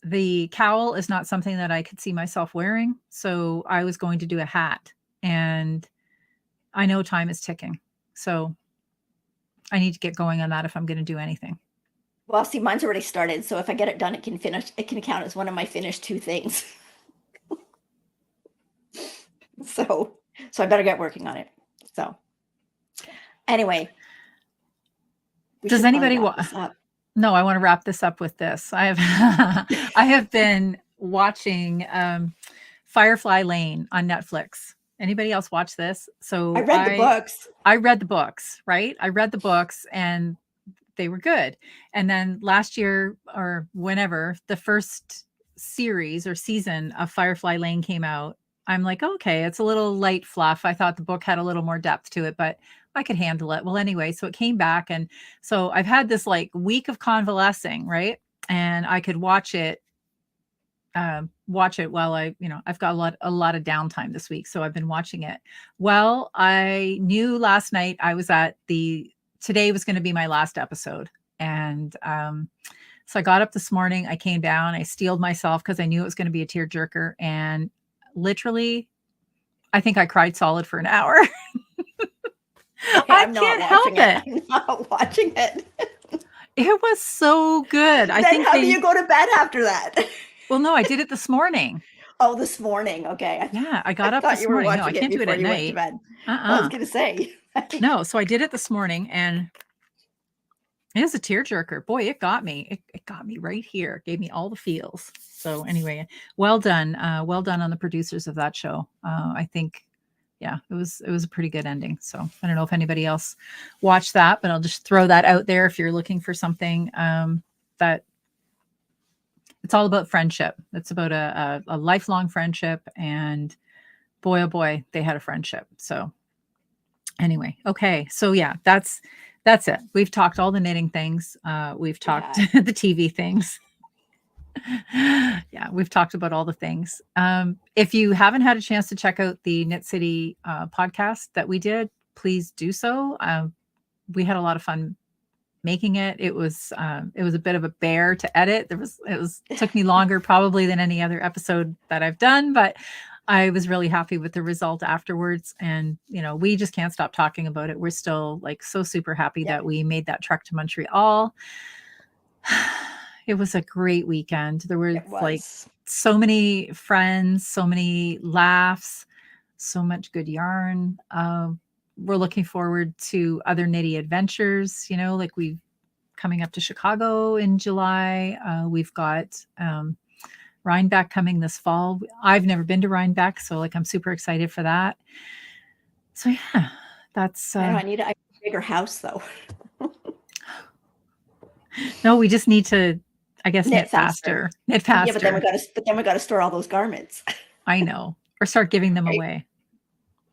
The cowl is not something that I could see myself wearing. So I was going to do a hat, and I know time is ticking. So I need to get going on that if I'm going to do anything. Well, see, mine's already started. So if I get it done, it can count as one of my finished 2 things. So I better get working on it. So anyway. Does anybody want? No, I want to wrap this up with this. I have been watching Firefly Lane on Netflix. Anybody else watch this? So I read the books. I read the books, right? I read the books and they were good. And then last year or whenever the first series or season of Firefly Lane came out, I'm like, okay, it's a little light fluff. I thought the book had a little more depth to it, but I could handle it. Well, anyway, so it came back. And so I've had this week of convalescing, right? And I could watch it while I've got a lot of downtime this week. So I've been watching it. Well, I knew last night today was going to be my last episode. And so I got up this morning, I came down, I steeled myself because I knew it was going to be a tearjerker. And literally, I think I cried solid for an hour. Okay, I can't help it. I'm not watching it. It was so good. I Then think how do you go to bed after that? well, no, I did it this morning. Oh, this morning. Okay. Yeah, I I got up thought you this were morning. No, I watching it can't do it before at you went to night. bed. I was Uh-uh. gonna say. No, so I did it this morning, and it was a tearjerker. Boy, it got me. It got me right here. Gave me all the feels. So anyway, well done. Well done on the producers of that show. I think, yeah, it was a pretty good ending. So I don't know if anybody else watched that, but I'll just throw that out there if you're looking for something that it's all about friendship. It's about a lifelong friendship, and boy, oh boy, they had a friendship. So anyway, okay. So yeah, that's it. We've talked all the knitting things. We've talked Yeah. the TV things. Yeah, we've talked about all the things. If you haven't had a chance to check out the Knit City podcast that we did, please do so. We had a lot of fun making it. It was a bit of a bear to edit. It took me longer probably than any other episode that I've done, but I was really happy with the result afterwards. And, you know, we just can't stop talking about it. We're still like so super happy Yep. that we made that trek to Montreal. It was a great weekend. There were It like was. so many friends, so many laughs, so much good yarn. We're looking forward to other knitty adventures, you know, like we've coming up to Chicago in July. We've got Rhinebeck coming this fall. I've never been to Rhinebeck, so like I'm super excited for that. So yeah, that's I know I need a bigger house though. no, we just need to, I guess, Knit knit faster. faster. Knit Yeah, but then faster. we gotta store all those garments. I know. Or start giving them Right? away.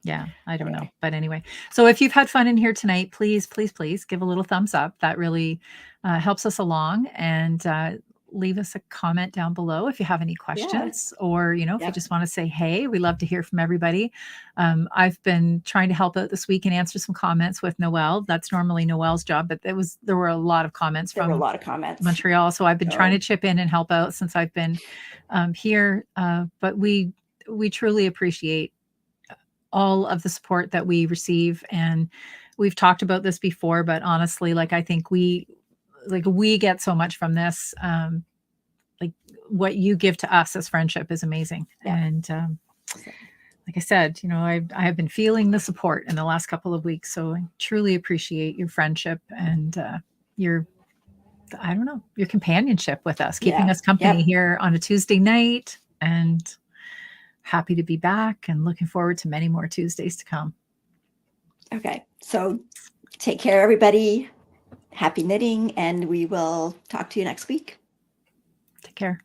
Yeah, I don't know. Anyway. But anyway, so if you've had fun in here tonight, please, please, please give a little thumbs up. That really helps us along. And leave us a comment down below if you have any Yeah. questions, or, you know, if you Yep. just want to say, hey, we love to hear from everybody. I've been trying to help out this week and answer some comments with Noelle. That's normally Noelle's job, but there were a lot of comments There were a from lot of comments. Montreal. So I've been trying to So chip in and help out since I've been here. But we truly appreciate all of the support that we receive. And we've talked about this before, but honestly, like I think we get so much from this. Like what you give to us as friendship is amazing. Yeah. And like I said, you know, I have been feeling the support in the last couple of weeks. So I truly appreciate your friendship and your, I don't know, your companionship with us, keeping yeah. us company Yep. here on a Tuesday night. And happy to be back and looking forward to many more Tuesdays to come. Okay. So take care, everybody. Happy knitting, and we will talk to you next week. Take care.